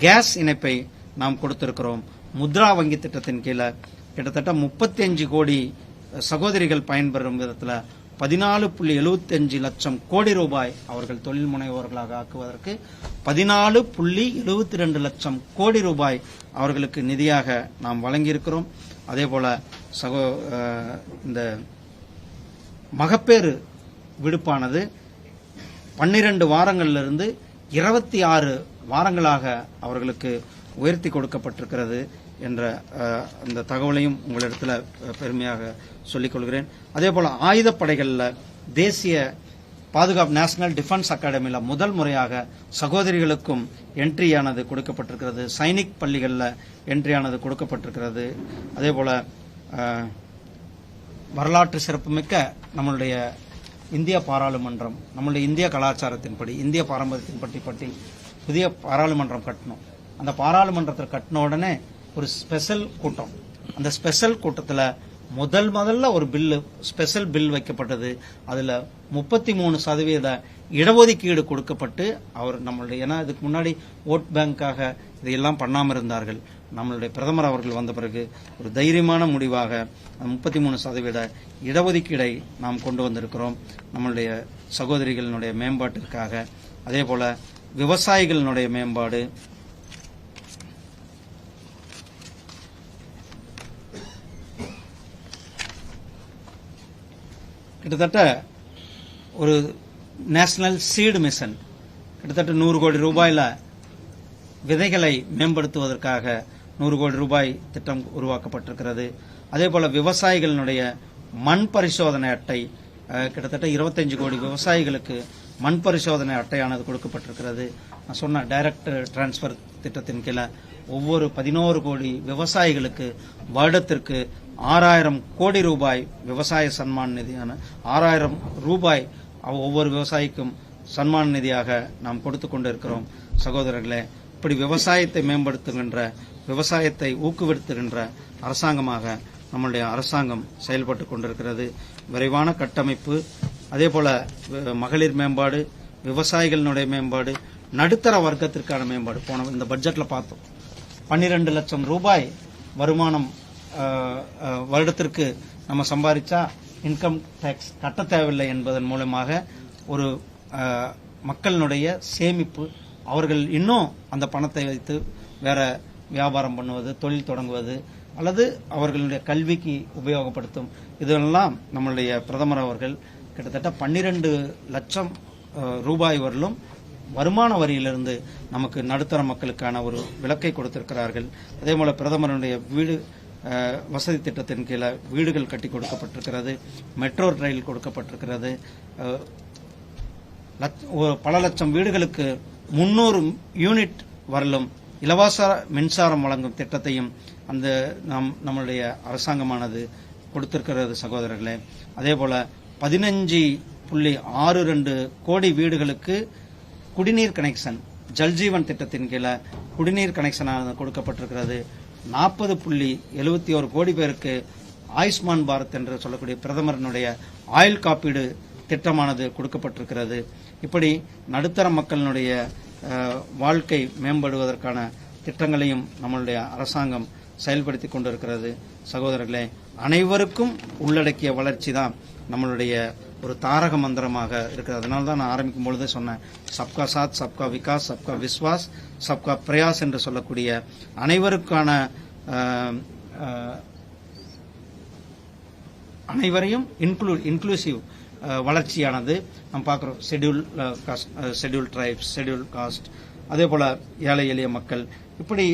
கேஸ் இணைப்பை நாம் கொடுத்திருக்கிறோம். முத்ரா வங்கி திட்டத்தின் கீழே கிட்டத்தட்ட 35 கோடி சகோதரிகள் பயன்பெறும் விதத்தில் 14.75 லட்சம் கோடி ரூபாய் அவர்கள் தொழில் முனைவோர்களாக ஆக்குவதற்கு 14.72 லட்சம் கோடி ரூபாய் அவர்களுக்கு நிதியாக நாம் வழங்கியிருக்கிறோம். அதே போல இந்த மகப்பேறு விடுப்பானது 12 வாரங்களிலிருந்து 26 வாரங்களாக அவர்களுக்கு உயர்த்தி கொடுக்கப்பட்டிருக்கிறது என்ற அந்த தகவலையும் உங்களிடத்தில் பெருமையாக சொல்லிக் கொள்கிறேன். அதே போல ஆயுதப்படைகளில் தேசிய பாதுகாப்பு நேஷனல் டிஃபென்ஸ் அகாடமியில் முதல் முறையாக சகோதரிகளுக்கும் என்ட்ரியானது கொடுக்கப்பட்டிருக்கிறது. சைனிக் பள்ளிகளில் என்ட்ரியானது கொடுக்கப்பட்டிருக்கிறது. அதே போல வரலாற்று சிறப்புமிக்க நம்மளுடைய இந்திய பாராளுமன்றம், நம்மளுடைய இந்திய கலாச்சாரத்தின்படி, இந்திய பாரம்பரியத்தின்படி புதிய பாராளுமன்றம் கட்டணும். அந்த பாராளுமன்றத்தை கட்டின உடனே ஒரு ஸ்பெஷல் கூட்டம், அந்த ஸ்பெஷல் கூட்டத்தில் முதல்ல ஒரு பில்லு, ஸ்பெஷல் பில் வைக்கப்பட்டது. அதுல 33% இடஒதுக்கீடு கொடுக்கப்பட்டு அவர் நம்மளுடைய, ஏன்னா இதுக்கு முன்னாடி ஓட் பேங்காக இதையெல்லாம் பண்ணாம இருந்தார்கள். நம்மளுடைய பிரதமர் அவர்கள் வந்த பிறகு ஒரு தைரியமான முடிவாக 33% இடஒதுக்கீடை நாம் கொண்டு வந்திருக்கிறோம் நம்மளுடைய சகோதரிகளினுடைய மேம்பாட்டிற்காக. அதேபோல விவசாயிகளினுடைய மேம்பாடு, கிட்டத்தட்ட ஒரு நேஷனல் சீடு மிஷன் கிட்டத்தட்ட 100 கோடி ரூபாயில விதைகளை மேம்படுத்துவதற்காக 100 கோடி ரூபாய் திட்டம் உருவாக்கப்பட்டிருக்கிறது. அதேபோல விவசாயிகளினுடைய மண் பரிசோதனை அட்டை கிட்டத்தட்ட 25 கோடி விவசாயிகளுக்கு மண் பரிசோதனை அட்டையானது கொடுக்கப்பட்டிருக்கிறது. நான் சொன்ன டைரக்ட் டிரான்ஸ்பர் திட்டத்தின் கீழே ஒவ்வொரு 11 கோடி விவசாயிகளுக்கு வருடத்திற்கு 6000 கோடி ரூபாய் விவசாய சன்மான் நிதியான 6000 ரூபாய் ஒவ்வொரு விவசாயிக்கும் சன்மான் நிதியாக நாம் கொடுத்து கொண்டிருக்கிறோம். சகோதரர்களே, இப்படி விவசாயத்தை மேம்படுத்துகின்ற, விவசாயத்தை ஊக்குவித்துகின்ற அரசாங்கமாக நம்முடைய அரசாங்கம் செயல்பட்டு கொண்டிருக்கிறது. விரைவான கட்டமைப்பு, அதேபோல மகளிர் மேம்பாடு, விவசாயிகளினுடைய மேம்பாடு, நடுத்தர வர்க்கத்திற்கான மேம்பாடு. போன இந்த பட்ஜெட்ல பார்த்தோம், 12 லட்சம் ரூபாய் வருமானம் வருடத்திற்கு நம்ம சம்பாதிச்சா இன்கம் டேக்ஸ் கட்ட தேவையில்லை என்பதன் மூலமாக ஒரு மக்களினுடைய சேமிப்பு, அவர்கள் இன்னும் அந்த பணத்தை வைத்து வேற வியாபாரம் பண்ணுவது, தொழில் தொடங்குவது அல்லது அவர்களுடைய கல்விக்கு உபயோகப்படுத்தும். இதெல்லாம் நம்மளுடைய பிரதமர் அவர்கள் கிட்டத்தட்ட 12 லட்சம் ரூபாய் வரலும் வருமான வரியிலிருந்து நமக்கு நடுத்தர மக்களுக்கான ஒரு விலக்கை கொடுத்திருக்கிறார்கள். அதே போல பிரதமருடைய வீடு வசதி திட்டத்தின் கீழே வீடுகள் கட்டி கொடுக்கப்பட்டிருக்கிறது, மெட்ரோ ரயில் கொடுக்கப்பட்டிருக்கிறது. பல லட்சம் வீடுகளுக்கு 300 யூனிட் வரலும் இலவச மின்சாரம் வழங்கும் திட்டத்தையும் அந்த நம்மளுடைய அரசாங்கமானது கொடுத்திருக்கிறது சகோதரர்களே. அதேபோல 15.62 கோடி வீடுகளுக்கு குடிநீர் கனெக்ஷன், ஜல்ஜீவன் திட்டத்தின் கீழே குடிநீர் கனெக்ஷன் கொடுக்கப்பட்டிருக்கிறது. 40.71 கோடி பேருக்கு ஆயுஷ்மான் பாரத் என்று சொல்லக்கூடிய பிரதமரினுடைய ஆயுள் காப்பீடு திட்டமானது கொடுக்கப்பட்டிருக்கிறது. இப்படி நடுத்தர மக்களினுடைய வாழ்க்கை மேம்படுவதற்கான திட்டங்களையும் நம்மளுடைய அரசாங்கம் செயல்படுத்தி கொண்டிருக்கிறது. சகோதரர்களே, அனைவருக்கும் உள்ளடக்கிய வளர்ச்சி தான் நம்மளுடைய ஒரு தாரக மந்திரமாக இருக்கிறது. அதனால தான் நான் ஆரம்பிக்கும் பொழுது சொன்னேன், சப்கா சாத், சப்கா விகாஸ், சப்கா விஸ்வாஸ், சப்கா பிரயாஸ் என்று சொல்லக்கூடிய அனைவருக்கான அனைவரையும் இன்க்ளூசிவ் வளர்ச்சியானது நாம் பார்க்கிறோம். ஷெட்யூல் ட்ரைப்ஸ், ஷெட்யூல் காஸ்ட், அதே போல ஏழை எளிய மக்கள், இப்படி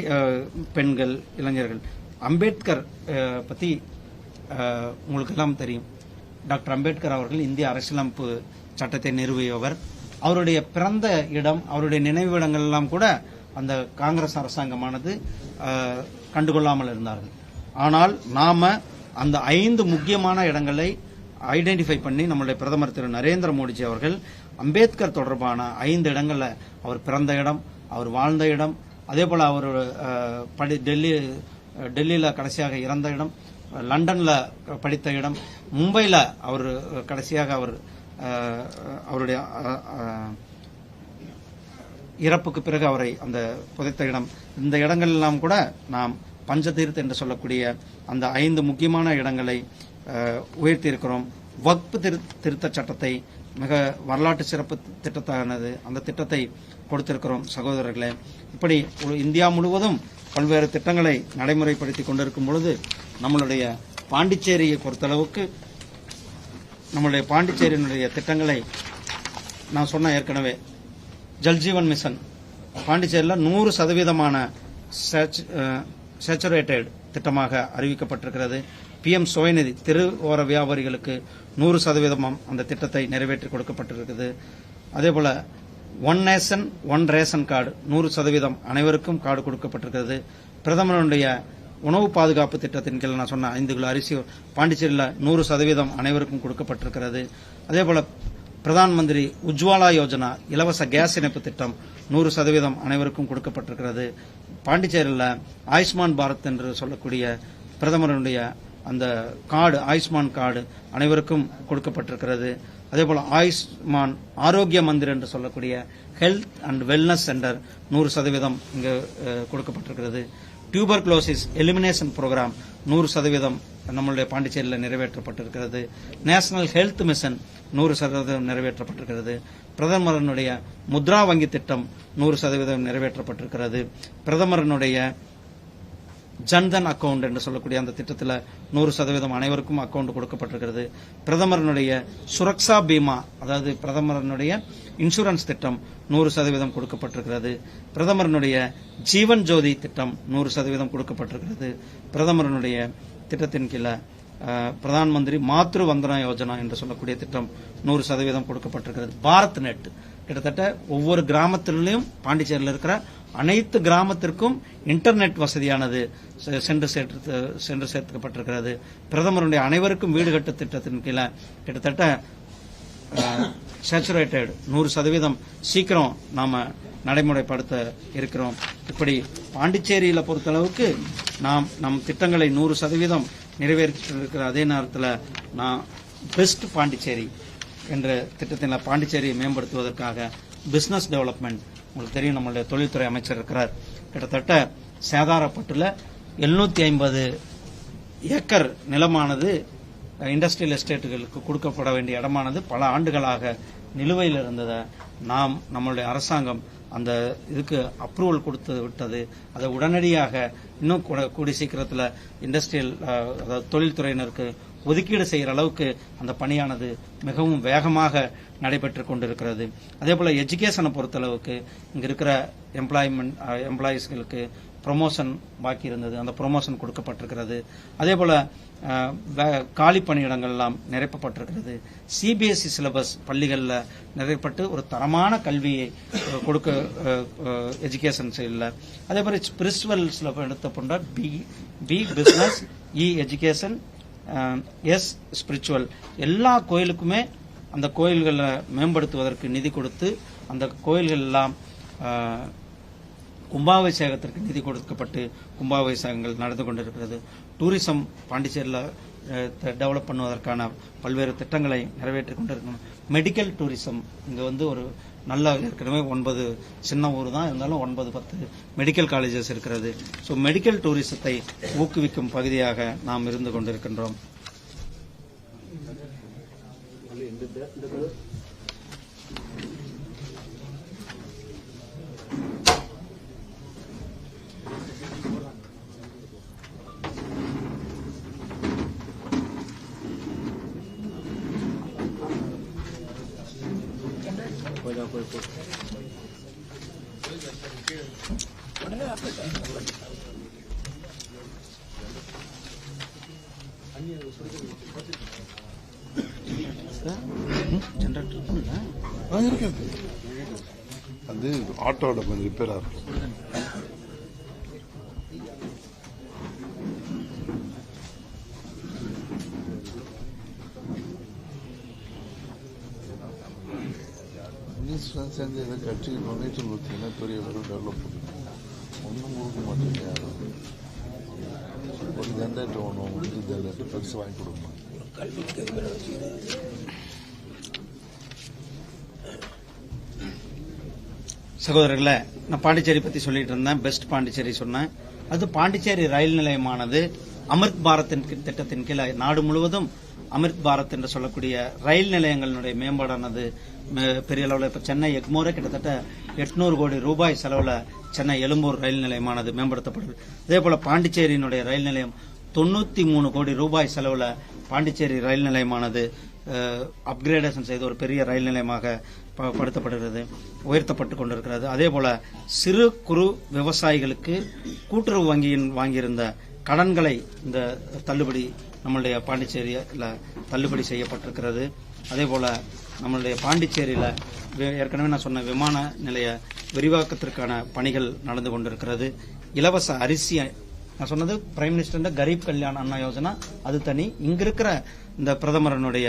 பெண்கள், இளைஞர்கள். அம்பேத்கர் பத்தி உங்களுக்கு எல்லாம் தெரியும். டாக்டர் அம்பேத்கர் அவர்கள் இந்திய அரசியலமைப்பு சட்டத்தை நிறுவியவர். அவருடைய பிறந்த இடம், அவருடைய நினைவிடங்கள் எல்லாம் கூட அந்த காங்கிரஸ் அரசாங்கமானது கண்டுகொள்ளாமல் இருந்தார்கள். ஆனால் நாம அந்த 5 முக்கியமான இடங்களை ஐடென்டிஃபை பண்ணி நம்முடைய பிரதமர் திரு நரேந்திர மோடிஜி அவர்கள் அம்பேத்கர் தொடர்பான 5 இடங்கள்ல அவர் பிறந்த இடம், அவர் வாழ்ந்த இடம், அதே போல அவர் டெல்லியில கடைசியாக இறந்த இடம், லண்டன்ல படித்த இடம், மும்பைல அவர் கடைசியாக அவருடைய இறப்புக்கு பிறகு அவரை அந்த புதைத்த இடம், இந்த இடங்கள் எல்லாம் கூட நாம் பஞ்சதீர்த் என்று சொல்லக்கூடிய அந்த 5 முக்கியமான இடங்களை உயர்த்தி இருக்கிறோம். வக்ஃப் திருத்த சட்டத்தை, மிக வரலாற்று சிறப்பு திட்டத்தானது, அந்த திட்டத்தை கொடுத்திருக்கிறோம் சகோதரர்களே. இப்படி இந்தியா முழுவதும் பல்வேறு திட்டங்களை நடைமுறைப்படுத்தி கொண்டிருக்கும் பொழுது நம்மளுடைய பாண்டிச்சேரியை பொறுத்தளவுக்கு நம்மளுடைய பாண்டிச்சேரியினுடைய திட்டங்களை நான் சொன்ன ஏற்கனவே, ஜல்ஜீவன் மிஷன் பாண்டிச்சேரியில் 100% சேச்சுரேட்டட் திட்டமாக அறிவிக்கப்பட்டிருக்கிறது. PM சுயநிதி தெரு ஓர வியாபாரிகளுக்கு 100% அந்த திட்டத்தை நிறைவேற்றி கொடுக்கப்பட்டிருக்கிறது. அதேபோல one nation one ration card 100% அனைவருக்கும் கார்டு கொடுக்கப்பட்டிருக்கிறது. பிரதமருடைய உணவு பாதுகாப்பு திட்டத்தின் கீழ் நான் சொன்ன 5 கிலோ அரிசி பாண்டிச்சேரியில் 100% அனைவருக்கும் கொடுக்கப்பட்டிருக்கிறது. அதேபோல பிரதான் மந்திரி உஜ்வாலா யோஜனா இலவச கேஸ் இணைப்பு திட்டம் 100% அனைவருக்கும் கொடுக்கப்பட்டிருக்கிறது. பாண்டிச்சேரியில் ஆயுஷ்மான் பாரத் என்று சொல்லக்கூடிய பிரதமருடைய அந்த கார்டு, ஆயுஷ்மான் கார்டு அனைவருக்கும் கொடுக்கப்பட்டிருக்கிறது. அதேபோல ஆயுஷ்மான் ஆரோக்கிய மந்திர் என்று சொல்லக்கூடிய ஹெல்த் அண்ட் வெல்னஸ் சென்டர் 100% இங்கு கொடுக்கப்பட்டிருக்கிறது. டியூபர்குலோசிஸ் எலிமினேஷன் ப்ரோக்ராம் 100% நம்மளுடைய பாண்டிச்சேரியில் நிறைவேற்றப்பட்டிருக்கிறது. நேஷனல் ஹெல்த் மிஷன் 100% நிறைவேற்றப்பட்டிருக்கிறது. பிரதமரனுடைய முத்ரா வங்கி திட்டம் 100% நிறைவேற்றப்பட்டிருக்கிறது. பிரதமரனுடைய ஜன்தன் அக்கவுண்ட் என்று சொல்லக்கூடிய அந்த திட்டத்தில் 100% அனைவருக்கும் அக்கவுண்ட் கொடுக்கப்பட்டிருக்கிறது. பிரதமரனுடைய சுரக்ஷா பீமா, அதாவது பிரதமரனுடைய இன்சூரன்ஸ் திட்டம் 100% கொடுக்கப்பட்டிருக்கிறது. பிரதமரனுடைய ஜீவன் ஜோதி திட்டம் 100% கொடுக்கப்பட்டிருக்கிறது. பிரதமரனுடைய திட்டத்தின் கீழே பிரதான் மந்திரி மாத்ரு வந்தனா யோஜனா என்று சொல்லக்கூடிய திட்டம் 100% கொடுக்கப்பட்டிருக்கிறது. பாரத் நெட் கிட்டத்தட்ட ஒவ்வொரு கிராமத்திலும் பாண்டிச்சேரியில் இருக்கிற அனைத்து கிராமத்திற்கும் இன்டர்நெட் வசதியானது சென்று சேர்க்கப்பட்டிருக்கிறது. பிரதமருடைய அனைவருக்கும் வீடு கட்டு திட்டத்தின் கீழே கிட்டத்தட்ட சேச்சுரேட்டட் 100% சீக்கிரம் நாம நடைமுறைப்படுத்த இருக்கிறோம். இப்படி பாண்டிச்சேரியில பொறுத்தளவுக்கு நாம் நம் திட்டங்களை 100% நிறைவேற்றிருக்கிற அதே நேரத்தில் நான் பெஸ்ட் பாண்டிச்சேரி என்ற திட்டத்தில் பாண்டிச்சேரியை மேம்படுத்துவதற்காக பிசினஸ் டெவலப்மெண்ட், உங்களுக்கு தெரியும் நம்மளுடைய தொழில்துறை அமைச்சர் இருக்கிறார். கிட்டத்தட்ட சேதாரப்பட்டுல 750 ஏக்கர் நிலமானது இண்டஸ்ட்ரியல் எஸ்டேட்டுகளுக்கு கொடுக்கப்பட வேண்டிய இடமானது பல ஆண்டுகளாக நிலுவையில் இருந்ததை நம்மளுடைய அரசாங்கம் அந்த இதுக்கு அப்ரூவல் கொடுத்து விட்டது. அதை உடனடியாக இன்னும் கூடி சீக்கிரத்தில் இண்டஸ்ட்ரியல் தொழில்துறையினருக்கு ஒதுக்கீடு செய்கிற அளவுக்கு அந்த பணியானது மிகவும் வேகமாக நடைபெற்றுக் கொண்டிருக்கிறது. அதே போல எஜுகேஷனை பொறுத்தளவுக்கு இங்க இருக்கிற எம்ப்ளாயிஸ்களுக்கு ப்ரொமோஷன் பாக்கி இருந்தது, அந்த ப்ரொமோஷன் கொடுக்கப்பட்டிருக்கிறது. அதே போல காலி பணியிடங்கள் எல்லாம் நிரப்பப்பட்டிருக்கிறது. சிபிஎஸ்இ சிலபஸ் பள்ளிகளில் நிறைவேற்றப்பட்டு ஒரு தரமான கல்வியை கொடுக்க எஜுகேஷன் சைடில். அதே மாதிரி ஸ்பிரிச்சுவல்ஸ்ல எடுத்துக்கொண்ட பி பிசினஸ், இ எஜுகேஷன், எஸ் ஸ்பிரிச்சுவல், எல்லா கோயிலுக்குமே அந்த கோயில்களை மேம்படுத்துவதற்கு நிதி கொடுத்து அந்த கோயில்கள் எல்லாம் கும்பாபிஷேகத்திற்கு நிதி கொடுக்கப்பட்டு கும்பாபிஷேகங்கள் நடந்து கொண்டிருக்கிறது. டூரிசம் பாண்டிச்சேரியில் டெவலப் பண்ணுவதற்கான பல்வேறு திட்டங்களை நிறைவேற்றிக் கொண்டிருக்கணும். மெடிக்கல் டூரிசம் இங்கே ஒரு நல்ல, ஏற்கனவே 9 சின்ன ஊர் தான் இருந்தாலும் 9-10 மெடிக்கல் காலேஜஸ் இருக்கிறது. ஸோ மெடிக்கல் டூரிசத்தை ஊக்குவிக்கும் பகுதியாக நாம் இருந்து கொண்டிருக்கின்றோம். அது ஆட்டோட கொஞ்சம் ரிப்பேரா இருக்கும். சேர்ந்து எதை கட்சி நீச்சல் ஊற்றிங்கன்னா பெரிய அளவு டெவலப் பண்ணுங்க. ஒன்றும் கொடுக்க மாட்டேங்க யாரும். ஒரு ஜென்ரேட்டர் ஒன்று ஜென்ரேட்டர் பெருசு வாங்கி கொடுக்கணும். சகோதரர்களே, நான் பாண்டிச்சேரி பத்தி சொல்லிட்டு இருந்தேன், பெஸ்ட் பாண்டிச்சேரி சொன்னேன். அது பாண்டிச்சேரி ரயில் நிலையமானது அமிர்த் பாரத் திட்டத்தின் கீழே நாடு முழுவதும் அமிர்த் பாரத் என்று சொல்லக்கூடிய ரயில் நிலையங்களுடைய மேம்பாடானது பெரிய அளவில் இப்ப சென்னை எக்மோரே கிட்டத்தட்ட 800 கோடி ரூபாய் செலவுல சென்னை எழும்பூர் ரயில் நிலையமானது மேம்படுத்தப்படுது. அதே போல பாண்டிச்சேரியினுடைய ரயில் நிலையம் 93 கோடி ரூபாய் செலவுல பாண்டிச்சேரி ரயில் நிலையமானது அப்கிரேடேஷன் செய்து ஒரு பெரிய ரயில் நிலையமாக படுத்தப்படுகிறது, உயர்த்தப்பட்டுக் கொண்டிருக்கிறது. அதே போல சிறு குறு விவசாயிகளுக்கு கூட்டுறவு வங்கியின் வாங்கியிருந்த கடன்களை இந்த தள்ளுபடி நம்மளுடைய பாண்டிச்சேரியில தள்ளுபடி செய்யப்பட்டிருக்கிறது. அதே போல நம்மளுடைய பாண்டிச்சேரியில ஏற்கனவே நான் சொன்ன விமான நிலைய விரிவாக்கத்திற்கான பணிகள் நடந்து கொண்டிருக்கிறது. இலவச அரிசி, நான் சொன்னது பிரைம் மினிஸ்டர் கரீப் கல்யாண் அண்ணா யோஜனா, அது தனி. இங்க இருக்கிற இந்த பிரதமரனுடைய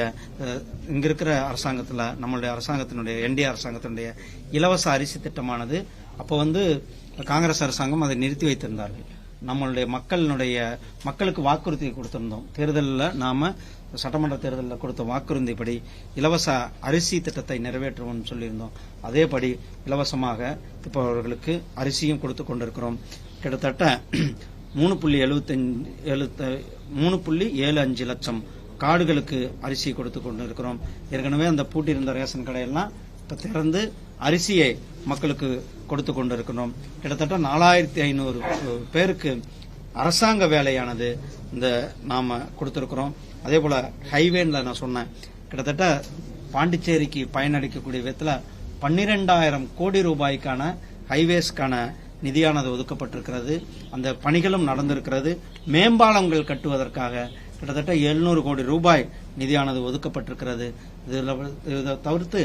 இங்க இருக்கிற அரசாங்கத்தில் நம்மளுடைய அரசாங்கத்தினுடைய என்டிஏ அரசாங்கத்தினுடைய இலவச அரிசி திட்டமானது அப்போ காங்கிரஸ் அரசாங்கம் அதை நிறுத்தி வைத்திருந்தார்கள். நம்மளுடைய மக்களுக்கு வாக்குறுதி கொடுத்திருந்தோம். தேர்தலில் நாம சட்டமன்ற தேர்தலில் கொடுத்த வாக்குறுதிப்படி இலவச அரிசி திட்டத்தை நிறைவேற்றுவோம் சொல்லியிருந்தோம். அதேபடி இலவசமாக இப்போ அவர்களுக்கு அரிசியும் கொடுத்து கொண்டிருக்கிறோம். கிட்டத்தட்ட 3.75 லட்சம் கார்டுகளுக்கு அரிசி கொடுத்து கொண்டிருக்கிறோம். ஏற்கனவே அந்த பூட்டியிருந்த ரேஷன் கடையெல்லாம் இப்ப திறந்து அரிசியை மக்களுக்கு கொடுத்து கொண்டிருக்கிறோம். கிட்டத்தட்ட 4500 பேருக்கு அரசாங்க வேலையானது இந்த நாம கொடுத்திருக்கிறோம். அதே போல ஹைவேல நான் சொன்னேன், கிட்டத்தட்ட பாண்டிச்சேரிக்கு பயனளிக்கக்கூடிய விதத்துல 12,000 கோடி ரூபாய்க்கான ஹைவேஸ்க்கான நிதியானது ஒதுக்கப்பட்டிருக்கிறது. அந்த பணிகளும் நடந்திருக்கிறது. மேம்பாலங்கள் கட்டுவதற்காக கிட்டத்தட்ட 700 கோடி ரூபாய் நிதியானது ஒதுக்கப்பட்டிருக்கிறது. இதை தவிர்த்து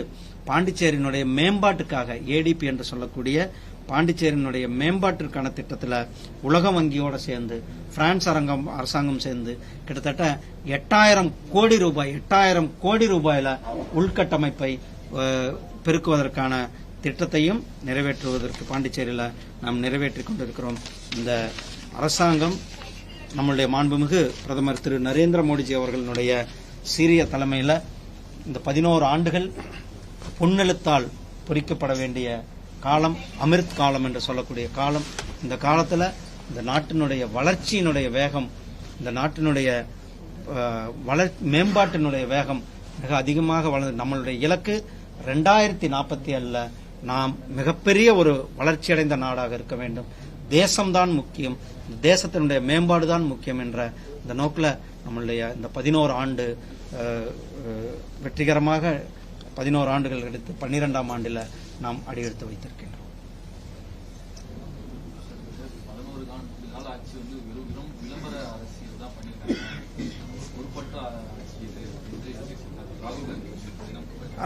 பாண்டிச்சேரியினுடைய மேம்பாட்டுக்காக ஏடிபி என்று சொல்லக்கூடிய பாண்டிச்சேரியினுடைய மேம்பாட்டிற்கான திட்டத்தில் உலக வங்கியோட சேர்ந்து பிரான்ஸ் அரசாங்கம் சேர்ந்து கிட்டத்தட்ட 8,000 கோடி ரூபாயில உள்கட்டமைப்பை பெருக்குவதற்கான திட்டத்தையும் நிறைவேற்றுவதற்கு பாண்டிச்சேரியில நாம் நிறைவேற்றிக் கொண்டிருக்கிறோம். இந்த அரசாங்கம் நம்முடைய மாண்புமிகு பிரதமர் திரு நரேந்திர மோடிஜி அவர்களுடைய சீரிய தலைமையில் இந்த 11 ஆண்டுகள் பொன்னெழுத்தால் பொறிக்கப்பட வேண்டிய காலம், அமிர்த் காலம் என்று சொல்லக்கூடிய காலம். இந்த காலத்தில் இந்த நாட்டினுடைய வளர்ச்சியினுடைய வேகம், இந்த நாட்டினுடைய மேம்பாட்டினுடைய வேகம் மிக அதிகமாக வளர்ந்து நம்மளுடைய இலக்கு 2047 நாம் மிகப்பெரிய ஒரு வளர்ச்சியடைந்த நாடாக இருக்க வேண்டும். தேசம்தான் முக்கியம், தேசத்தினுடைய மேம்பாடுதான் முக்கியம் என்ற இந்த நோக்கில் நம்மளுடைய இந்த 11 ஆண்டு வெற்றிகரமாக 11 ஆண்டுகள் எடுத்து 12ஆம் ஆண்டில் நாம் அடியெடுத்து வைத்திருக்கின்றோம்.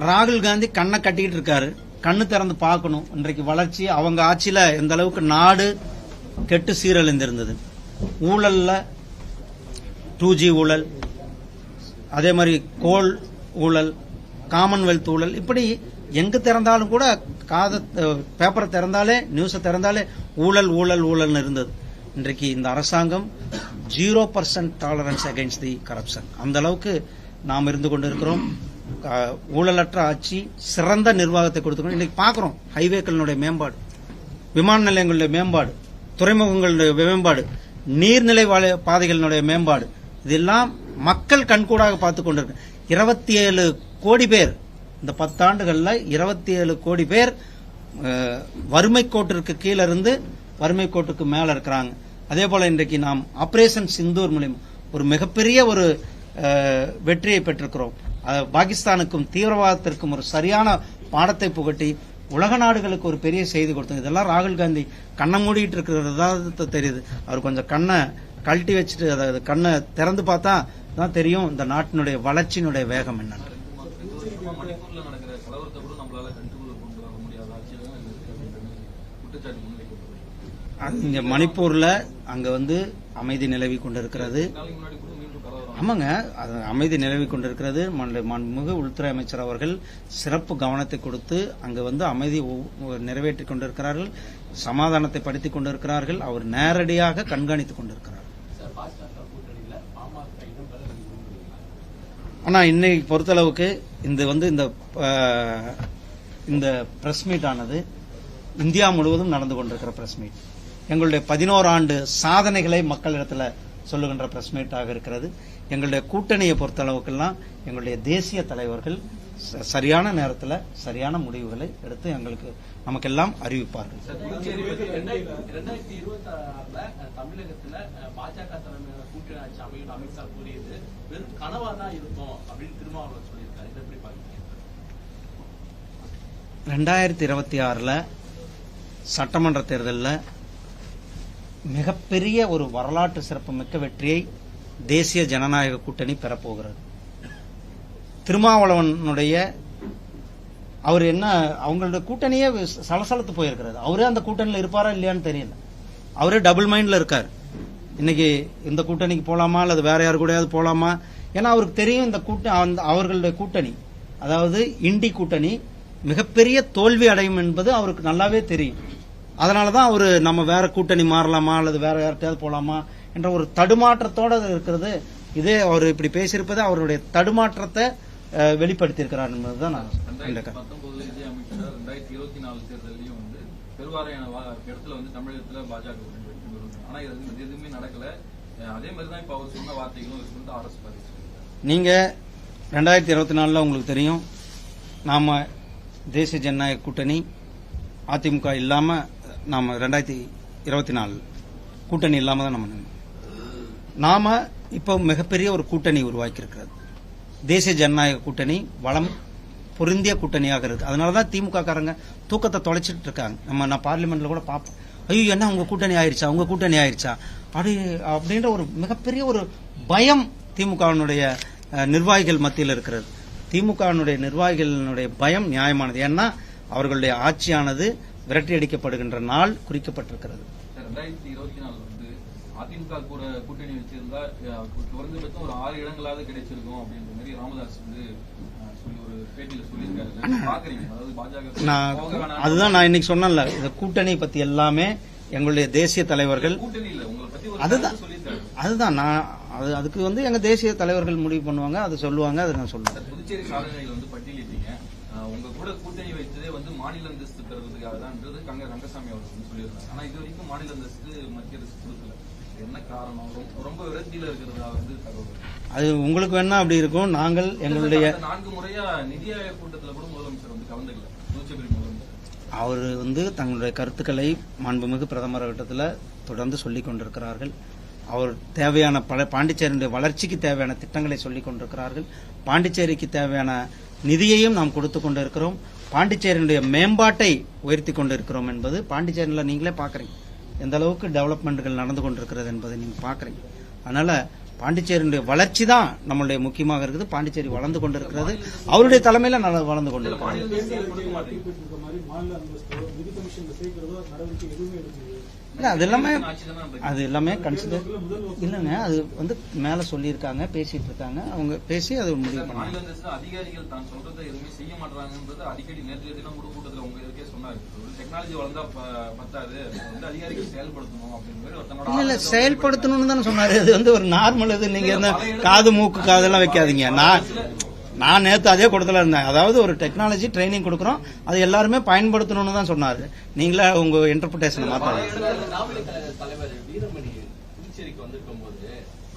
ராகுல் காந்தி கண்ணை கட்டிக்கிட்டு இருக்காரு. கண்ணு திறந்து பார்க்கணும். இன்றைக்கு வளர்ச்சி அவங்க ஆட்சியில எந்த அளவுக்கு நாடு கெட்டு சீரழிந்திருந்தது. ஊழல்ல 2G ஊழல், அதே மாதிரி கோல் ஊழல், காமன்வெல்த் ஊழல், இப்படி எங்க திறந்தாலும் கூட பேப்பரை திறந்தாலே நியூஸை திறந்தாலே ஊழல் ஊழல் ஊழல்னு இருந்தது. இன்றைக்கு இந்த அரசாங்கம் 0% டாலரன்ஸ் அகைன்ஸ்ட் தி கரப்ஷன், அந்த அளவுக்கு நாம் இருந்து கொண்டிருக்கிறோம். ஊழலற்ற ஆட்சி, சிறந்த நிர்வாகத்தை கொடுத்துக்கணும். இன்னைக்கு பார்க்கிறோம் ஹைவேக்களுடைய மேம்பாடு, விமான நிலையங்களுடைய மேம்பாடு, துறைமுகங்களுடைய மேம்பாடு, நீர்நிலை பாதைகளினுடைய மேம்பாடு, இதெல்லாம் மக்கள் கண்கூடாக பார்த்துக் கொண்டிருக்கு. 27 கோடி பேர் இந்த 10 ஆண்டுகள்ல 27 கோடி பேர் வறுமை கோட்டிற்கு கீழே இருந்து வறுமை கோட்டுக்கு மேல இருக்கிறாங்க. அதே போல இன்றைக்கு நாம் ஆபரேஷன் சிந்தூர் மூலம் ஒரு மிகப்பெரிய ஒரு வெற்றியை பெற்றிருக்கிறோம். பாகிஸ்தானுக்கும் தீவிரவாதத்திற்கும் ஒரு சரியான பாடத்தை புகட்டி உலக நாடுகளுக்கு ஒரு பெரிய செய்தி கொடுத்தது. இதெல்லாம் ராகுல் காந்தி கண்ணை மூடிட்டு இருக்கிறதா தெரியுது. அவர் கொஞ்சம் கண்ணை கழட்டி வச்சுட்டு, அதாவது கண்ணை திறந்து பார்த்தா தான் தெரியும் இந்த நாட்டினுடைய வளர்ச்சியினுடைய வேகம் என்னன்னு. இங்க மணிப்பூர்ல அங்க அமைதி நிலவி கொண்டிருக்கிறது. ஆமாங்க, அமைதி நிலவி கொண்டிருக்கிறது. மாண்புமிகு உள்துறை அமைச்சர் அவர்கள் சிறப்பு கவனத்தை கொடுத்து அங்க அமைதி நிறைவேற்றிக் கொண்டிருக்கிறார்கள், சமாதானத்தை படுத்திக் கொண்டிருக்கிறார்கள். அவர் நேரடியாக கண்காணித்துக் கொண்டிருக்கிறார். ஆனா இன்னைக்கு பொறுத்தளவுக்கு இந்த பிரஸ் மீட் ஆனது இந்தியா முழுவதும் நடந்து கொண்டிருக்கிற பிரஸ் மீட், எங்களுடைய 11 ஆண்டு சாதனைகளை மக்களிடத்துல சொல்லுகின்ற பிரஸ் மீட்டாக இருக்கிறது. எங்களுடைய கூட்டணியை பொறுத்தளவுக்கெல்லாம் எங்களுடைய தேசிய தலைவர்கள் சரியான நேரத்தில் சரியான முடிவுகளை எடுத்து நமக்கெல்லாம் அறிவிப்பார்கள். 2026 தமிழகத்தில் பாஜக தலைமையிலான கூட்டணி ஆட்சி அமையும் அமித்ஷா கூறியது வெறும் கனவா தான் இருக்கும் அப்படின்னு திருமாவளவன் சொல்லியிருக்காரு. இதை எப்படி பாருங்க? 2026 சட்டமன்ற தேர்தலில் மிகப்பெரிய ஒரு வரலாற்று சிறப்புமிக்க வெற்றியை தேசிய ஜனநாயக கூட்டணி பெறப்போகிறது. திருமாவளவனுடைய அவர் அவங்களுடைய கூட்டணியே சலசலத்து போயிருக்கிறது. அவரே அந்த கூட்டணியில் இருப்பாரா இல்லையான்னு தெரியல. அவரே டபுள் மைண்ட்ல இருக்காரு. இன்னைக்கு இந்த கூட்டணிக்கு போலாமா அல்லது வேற யாரு கூடயாவது போலாமா? ஏன்னா அவருக்கு தெரியும் இந்த அவர்களுடைய கூட்டணி, அதாவது இண்டி கூட்டணி மிகப்பெரிய தோல்வி அடையும் என்பது அவருக்கு நல்லாவே தெரியும். அதனாலதான் அவரு நம்ம வேற கூட்டணி மாறலாமா அல்லது வேற யார்கிட்டயாவது போலாமா என்ற ஒரு தடுமாற்றத்தோட இருக்கிறது இதே அவர் இப்படி பேசியிருப்பது அவருடைய தடுமாற்றத்தை வெளிப்படுத்தியிருக்கிறார் என்பதுதான் நான் இந்த கருத்து. 2019 இதே அமைச்சர் 2024 தேர்தலையும் வந்து பெருவாரியான இடத்துல வந்து தமிழகத்துல பாஜக வெற்றி பெறும். ஆனா இது எதுவுமே நடக்கல. அதே மாதிரிதான் இப்ப அவர் சொன்ன வார்த்தைகளும் வந்து அரசு பாதிச்சு. நீங்க 2024 உங்களுக்கு தெரியும், நாம தேசிய ஜனநாயக கூட்டணி அதிமுக இல்லாம நாம 2024 கூட்டணி இல்லாம தான் நாம இப்ப மிகப்பெரிய ஒரு கூட்டணி உருவாக்கி இருக்கிறது. தேசிய ஜனநாயக கூட்டணி வளம் பொருந்திய கூட்டணியாக இருக்கு. அதனாலதான் திமுக காரங்க தூக்கத்தை தொலைச்சிட்டு இருக்காங்க. நான் பார்லிமெண்ட்ல கூட பார்ப்பேன், ஐயோ என்ன உங்க கூட்டணி ஆயிருச்சா அப்படின்ற ஒரு மிகப்பெரிய ஒரு பயம் திமுகவினுடைய நிர்வாகிகள் மத்தியில் இருக்கிறது. திமுகவினுடைய நிர்வாகிகளுடைய பயம் நியாயமானது. ஏன்னா அவர்களுடைய ஆட்சியானது விரட்டி அடிக்கப்படுகின்ற நாள் குறிக்கப்பட்டிருக்கிறது. 2024 வந்து அதிமுக கூட கூட்டணி வச்சிருந்தா குறைந்தபட்சம் ஒரு 6 இடங்களாவது கிடைச்சிருக்கும் அப்படின்ற மாதிரி ராமதாஸ் வந்து ஒரு பேட்டியில சொல்லியிருக்காரு. பாக்குறீங்க, அதாவது பாஜக அதுதான் நான் இன்னைக்கு சொன்னேன்ல, இந்த கூட்டணி பத்தி எல்லாமே எங்களுடைய தேசிய தலைவர்கள் கூட்டணி இல்ல உங்களை பத்தி அதுதான் நான் அதுக்கு வந்து எங்க தேசிய தலைவர்கள் முடிவு பண்ணுவாங்க, அது சொல்லுவாங்க, அதை நான் சொல்லுவேன். புதுச்சேரி சாதனைகள் வந்து பட்டியலிட்டீங்க. உங்க கூட கூட்டணி வைத்ததே வந்து மாநில அந்தஸ்து பெறுவதற்காக தான் ரங்கசாமி அவர் வந்து சொல்லியிருக்காங்க. ஆனா இது வரைக்கும் மாநில அந்தஸ்து மத்திய அரசு கொடுக்கல. என்ன காரணம்? ரொம்ப விரக்தியில இருக்கிறதா வந்து தகவல். அது உங்களுக்கு வேணா அப்படி இருக்கும். நாங்கள் எங்களுடைய 4 முறையா நிதி ஆயோக் கூட்டத்தில் கூட முதலமைச்சர் வந்து கலந்துக்கல. புதுச்சேரி முதலமைச்சர் அவர் வந்து தங்களுடைய கருத்துக்களை மாண்புமிகு பிரதமர் இடத்துல தொடர்ந்து சொல்லிக் கொண்டிருக்கிறார்கள். அவர் தேவையான பாண்டிச்சேரியுடைய வளர்ச்சிக்கு தேவையான திட்டங்களை சொல்லிக் கொண்டிருக்கிறார்கள். பாண்டிச்சேரிக்கு தேவையான நிதியையும் நாம் கொடுத்துக் கொண்டிருக்கிறோம். பாண்டிச்சேரியுடைய மேம்பாட்டை உயர்த்தி கொண்டிருக்கிறோம் என்பது பாண்டிச்சேரியில் நீங்களே பாக்குறீங்க, எந்த அளவுக்கு டெவலப்மெண்ட்கள் நடந்து கொண்டிருக்கிறது என்பதை நீங்க பாக்குறீங்க. அதனால பாண்டிச்சேரியுடைய வளர்ச்சி தான் நம்மளுடைய முக்கியமாக இருக்குது. பாண்டிச்சேரி வளர்ந்து கொண்டிருக்கிறது, அவருடைய தலைமையில வளர்ந்து கொண்டிருக்கிறது. அது எல்லாமே கன்சிடர் இல்லைங்க. அது வந்து மேல சொல்லியிருக்காங்க, பேசிட்டு இருக்காங்க. அவங்க பேசி அது முடிவு பண்ணாங்க. அதிகாரிகள் தான் சொல்றதை எதுவுமே செய்ய மாட்டாங்கன்றது அடிக்கடி நேற்றைய தினம் கூட கூட்டத்தில் உங்களுக்கு சொன்னாரு. டெக்னாலஜி வளர்ந்தா பத்தாது, அதிகாரிகள் செயல்படுத்தணும் அப்படின்னு. இல்ல செயல்படுத்தணும்னு தானே சொன்னாரு. அது வந்து ஒரு நார்மல் இது. நீங்க என்ன காது மூக்கு காதெல்லாம் வைக்காதீங்க. நான் நேற்று அதே கூடத்துல இருந்தேன். அதாவது ஒரு டெக்னாலஜி ட்ரைனிங் கொடுக்கறோம், அது எல்லாருமே பயன்படுத்தணும்னு தான் சொன்னாரு. நீங்களே உங்க இன்டர்பிரேஷன் மாத்தாங்க. தலைவர் வீரமணி புதுச்சேரிக்கு வந்திருக்கும் போது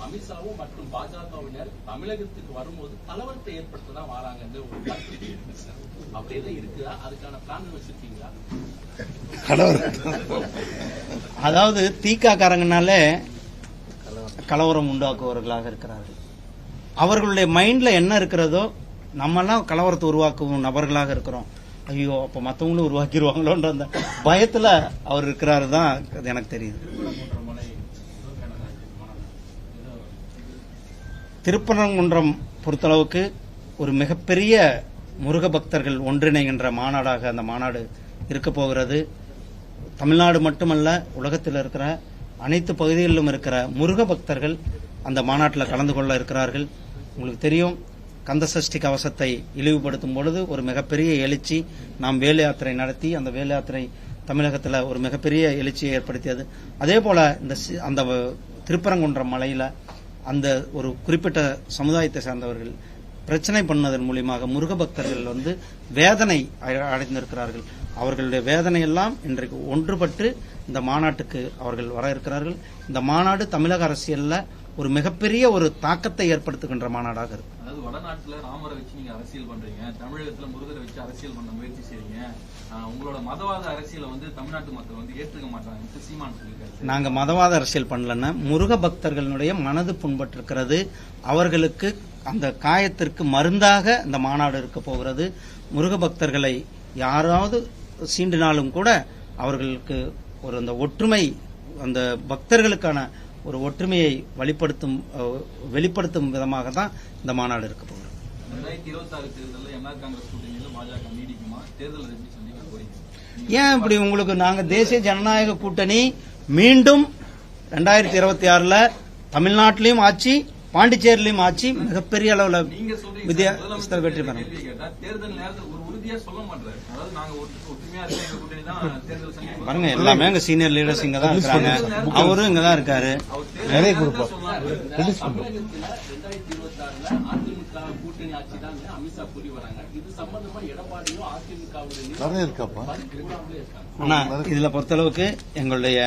அமித்ஷாவும் மற்றும் பாஜகவினர் தமிழகத்துக்கு வரும்போது கலவரத்தை ஏற்படுத்ததான் வராங்க. அப்படியெல்லாம் இருக்குதா? அதுக்கான பிளான் வச்சிருக்கீங்களா? அதாவது தீகா காரங்கனாலே கலவரம் உண்டாக்குவவர்களாக இருக்கிறார்கள். அவர்களுடைய மைண்ட்ல என்ன இருக்கிறதோ, நம்ம எல்லாம் கலவரத்தை உருவாக்கும் நபர்களாக இருக்கிறோம். ஐயோ அப்ப மத்தவங்களும் உருவாக்கிடுவாங்களோன்ற அந்த பயத்துல அவர் இருக்கிறாரு தான் எனக்கு தெரியுது. திருப்பரங்குன்றம் பொறுத்தளவுக்கு ஒரு மிகப்பெரிய முருக பக்தர்கள் ஒன்றிணைகின்ற மாநாடாக அந்த மாநாடு இருக்க போகிறது. தமிழ்நாடு மட்டுமல்ல, உலகத்தில் இருக்கிற அனைத்து பகுதிகளிலும் இருக்கிற முருக பக்தர்கள் அந்த மாநாட்டில் கலந்து கொள்ள இருக்கிறார்கள். உங்களுக்கு தெரியும், கந்தசஷ்டி கவசத்தை இழிவுபடுத்தும் பொழுது ஒரு மிகப்பெரிய எழுச்சி, நாம் வேல் யாத்திரை நடத்தி அந்த வேல் யாத்திரை தமிழகத்தில் ஒரு மிகப்பெரிய எழுச்சியை ஏற்படுத்தியது. அதே போல அந்த திருப்பரங்குன்றம் மலையில அந்த ஒரு குறிப்பிட்ட சமுதாயத்தை சார்ந்தவர்கள் பிரச்சனை பண்ணதன் மூலியமாக முருக பக்தர்கள் வந்து வேதனை அடைந்திருக்கிறார்கள். அவர்களுடைய வேதனையெல்லாம் இன்றைக்கு ஒன்றுபட்டு இந்த மாநாட்டுக்கு அவர்கள் வர இருக்கிறார்கள். இந்த மாநாடு தமிழக அரசியல்ல ஒரு மிகப்பெரிய ஒரு தாக்கத்தை ஏற்படுத்துகின்ற மாநாடாக இருக்கு. அதாவது வடநாட்டுல ராமரை வச்சு நீங்க அரசியல் பண்றீங்க, தமிழகத்துல முருகரை வச்சு அரசியல் பண்ண முயற்சி செய்றீங்க. உங்களோட மதவாத அரசியலை வந்து தமிழ்நாட்டு மக்கள் வந்து ஏற்றுக்க மாட்டாங்க. சீமான் சொல்லியிருக்காரு, நாங்க மதவாத அரசியல் பண்ணலன்னா முருக பக்தர்களுடைய மனது புண்பட்டிருக்கிறது. அவர்களுக்கு அந்த காயத்திற்கு மருந்தாக இந்த மாநாடு இருக்க போகிறது. முருக பக்தர்களை யாராவது சீண்டினாலும் கூட அவர்களுக்கு ஒரு அந்த ஒற்றுமை, அந்த பக்தர்களுக்கான ஒரு ஒற்றுமையை வெளிப்படுத்தும் விதமாக தான் இந்த மாநாடு இருக்க போகிறது. 2026 தேர்தலில் என்ஆர் காங்கிரஸ் கூட்டணியில் பாஜக நீடிக்குமா? தேர்தல் எப்படி சந்திக்க போறீங்க? ஏன் இப்படி உங்களுக்கு நாங்க தேசிய ஜனநாயக கூட்டணி மீண்டும் 2026 தமிழ்நாட்டிலையும் ஆட்சி, பாண்டிச்சேரியிலையும் ஆட்சி, மிகப்பெரிய அளவுல வித்தியாசத்தில் வெற்றி பெறும். தேர்தல் நேரத்தில் ஒரு உறுதியா சொல்ல மாட்டாரு. அதாவது நாங்க ஒற்றுமையா இருக்க கூட்டணி தான் தேர்தல் சந்திக்க பாருங்க. எல்லாமே எங்க சீனியர் லீடர்ஸ் இங்க தான் இருக்காங்க, அவரும் இங்க தான் இருக்காரு. நிறைய கொடுப்போம். தமிழகத்துல 2026 அதிமுக கூட்டணி ஆட்சி தான் அமித்ஷா கூறி வராங்க. இது சம்பந்தமா எடப்பாடியும் அதிமுகவுடைய நிறைய இருக்காப்பா. ஆனா இதுல பொறுத்தளவுக்கு எங்களுடைய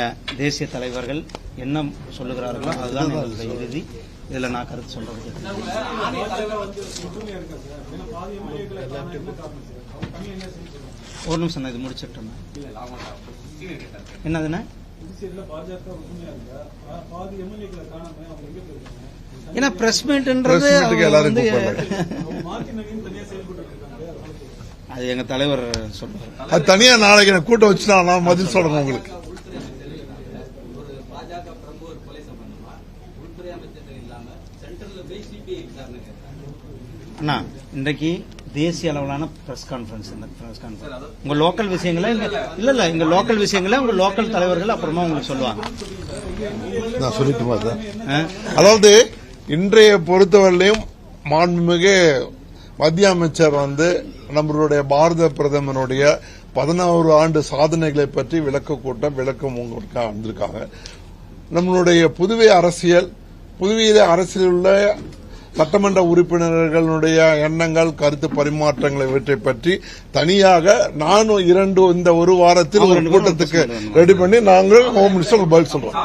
தேசிய தலைவர்கள் என்ன சொல்லுகிறார்களோ அதுதான் எங்களுடைய இறுதி. இதுல நான் கருத்து சொல்றது ஒரு நிமிஷம், இது முடிச்சிட்டோம். என்னதுன்னா ஏன்னா பிரஸ் மீட்ன்றது அது எங்க தலைவர் சொல்றாரு. அது தனியா நாளைக்கு எனக்கு கூட்டம் வச்சுட்டா நான் பதில் சொல்றேன் உங்களுக்கு. பாஜக பிரமுகர் கொலை சம்பந்தமா உள்துறை அமைச்சர்கள் இல்லாம சென்ட்ரல்ல போய் சிபிஐ விசாரணை கேட்டாங்க. அண்ணா இன்றைக்கு தேசிய அளவிலான பிரஸ் கான்ஃபரன்ஸ். இந்த பிரஸ் கான்ஃபரன்ஸ் உங்க லோக்கல் விஷயங்களை இல்ல இங்க லோக்கல் விஷயங்களை உங்க லோக்கல் தலைவர்கள் அப்புறமா உங்களுக்கு சொல்லுவாங்க. நான் சொல்லிட்டுமா சார்? அதாவது இன்றைய பொறுத்தவரையிலையும் மாண்புமிகு மத்திய அமைச்சர் நம்மளுடைய பாரத பிரதமருடைய 11 ஆண்டு சாதனைகளை பற்றி விளக்கம் உங்களுக்கு வந்திருக்காங்க. நம்மளுடைய புதுவையில அரசியல் உள்ள சட்டமன்ற உறுப்பினர்களுடைய எண்ணங்கள், கருத்து பரிமாற்றங்களை இவற்றை பற்றி தனியாக நானும் இந்த ஒரு வாரத்தில் ஒரு கூட்டத்துக்கு ரெடி பண்ணி நாங்கள் ஹோம் மினிஸ்டர் பதில் சொல்றோம்.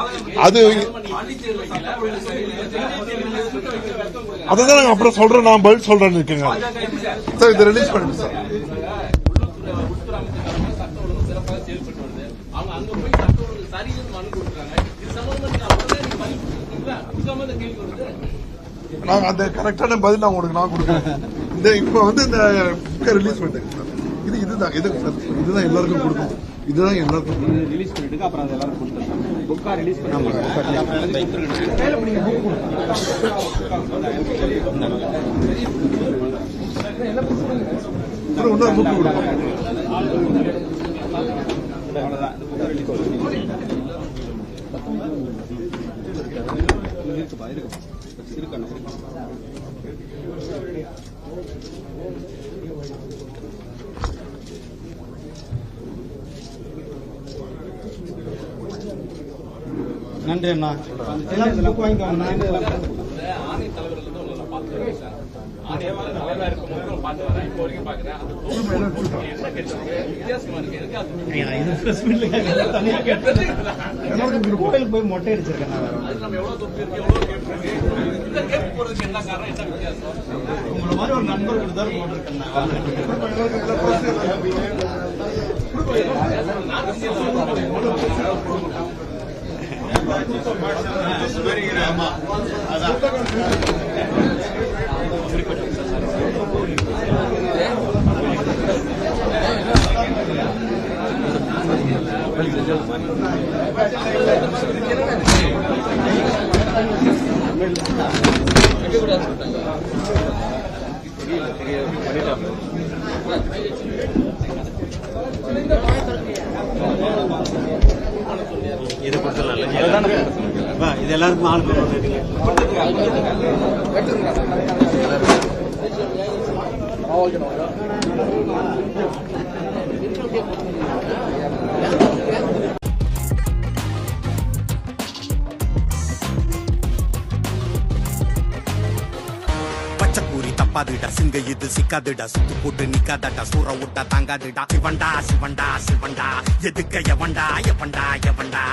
அதுதான் நாங்க அப்புறம் சொல்றேன், நான் பதில் சொல்றேன்னு இருக்கேங்க சார். இதை ரிலீஸ் பண்ணுங்க சார். நாங்க அந்த கரெக்டான பதில் நான் கொடுக்கிறேன். இப்ப இந்த ரிலீஸ் பண்ணிட்டேங்க. இதுதான் எல்லாருக்கும் கொடுக்கணும். இதுதான் எல்லாருக்கும் ரிலீஸ் பண்ணிட்டு அப்புறம் அது எல்லாரும் கொடுத்துருக்காங்க. புக்கா ரிலீஸ் இன்னொரு புக் கொடுக்கணும். நன்றி அண்ணா. எல்லாரும் வாங்கிக்கோங்க. ஆணை தலைவர்கள் உங்களை பார்த்து சார் தலைவராக இருக்கும் பார்த்து வரேன். இப்போ வரைக்கும் பாக்குறேன். என்ன கேட்டாங்க வித்தியாசமா இருக்கு. கோயிலுக்கு போய் மொட்டை அடிச்சிருக்கேன். அது நம்ம எவ்வளவு தொப்பி இருக்கு, எவ்வளவு கேட்டு இந்த கேட்டு போறதுக்கு என்ன காரணம், என்ன வித்தியாசம்? உங்களை மாதிரி ஒரு நண்பர்கள் தான் போட்டிருக்கேன். இது இது எல்லாருக்கும் ஆள் பச்சைப்பூரி தப்பாதுடா, சிங்க இது சிக்காதுடா, சுத்து போட்டு நிக்காதடா, சூற விட்டா தாங்காதுடா, சிவண்டா சிவண்டா சிவண்டா, எதுக்க எவண்டா எவண்டா எவண்டா.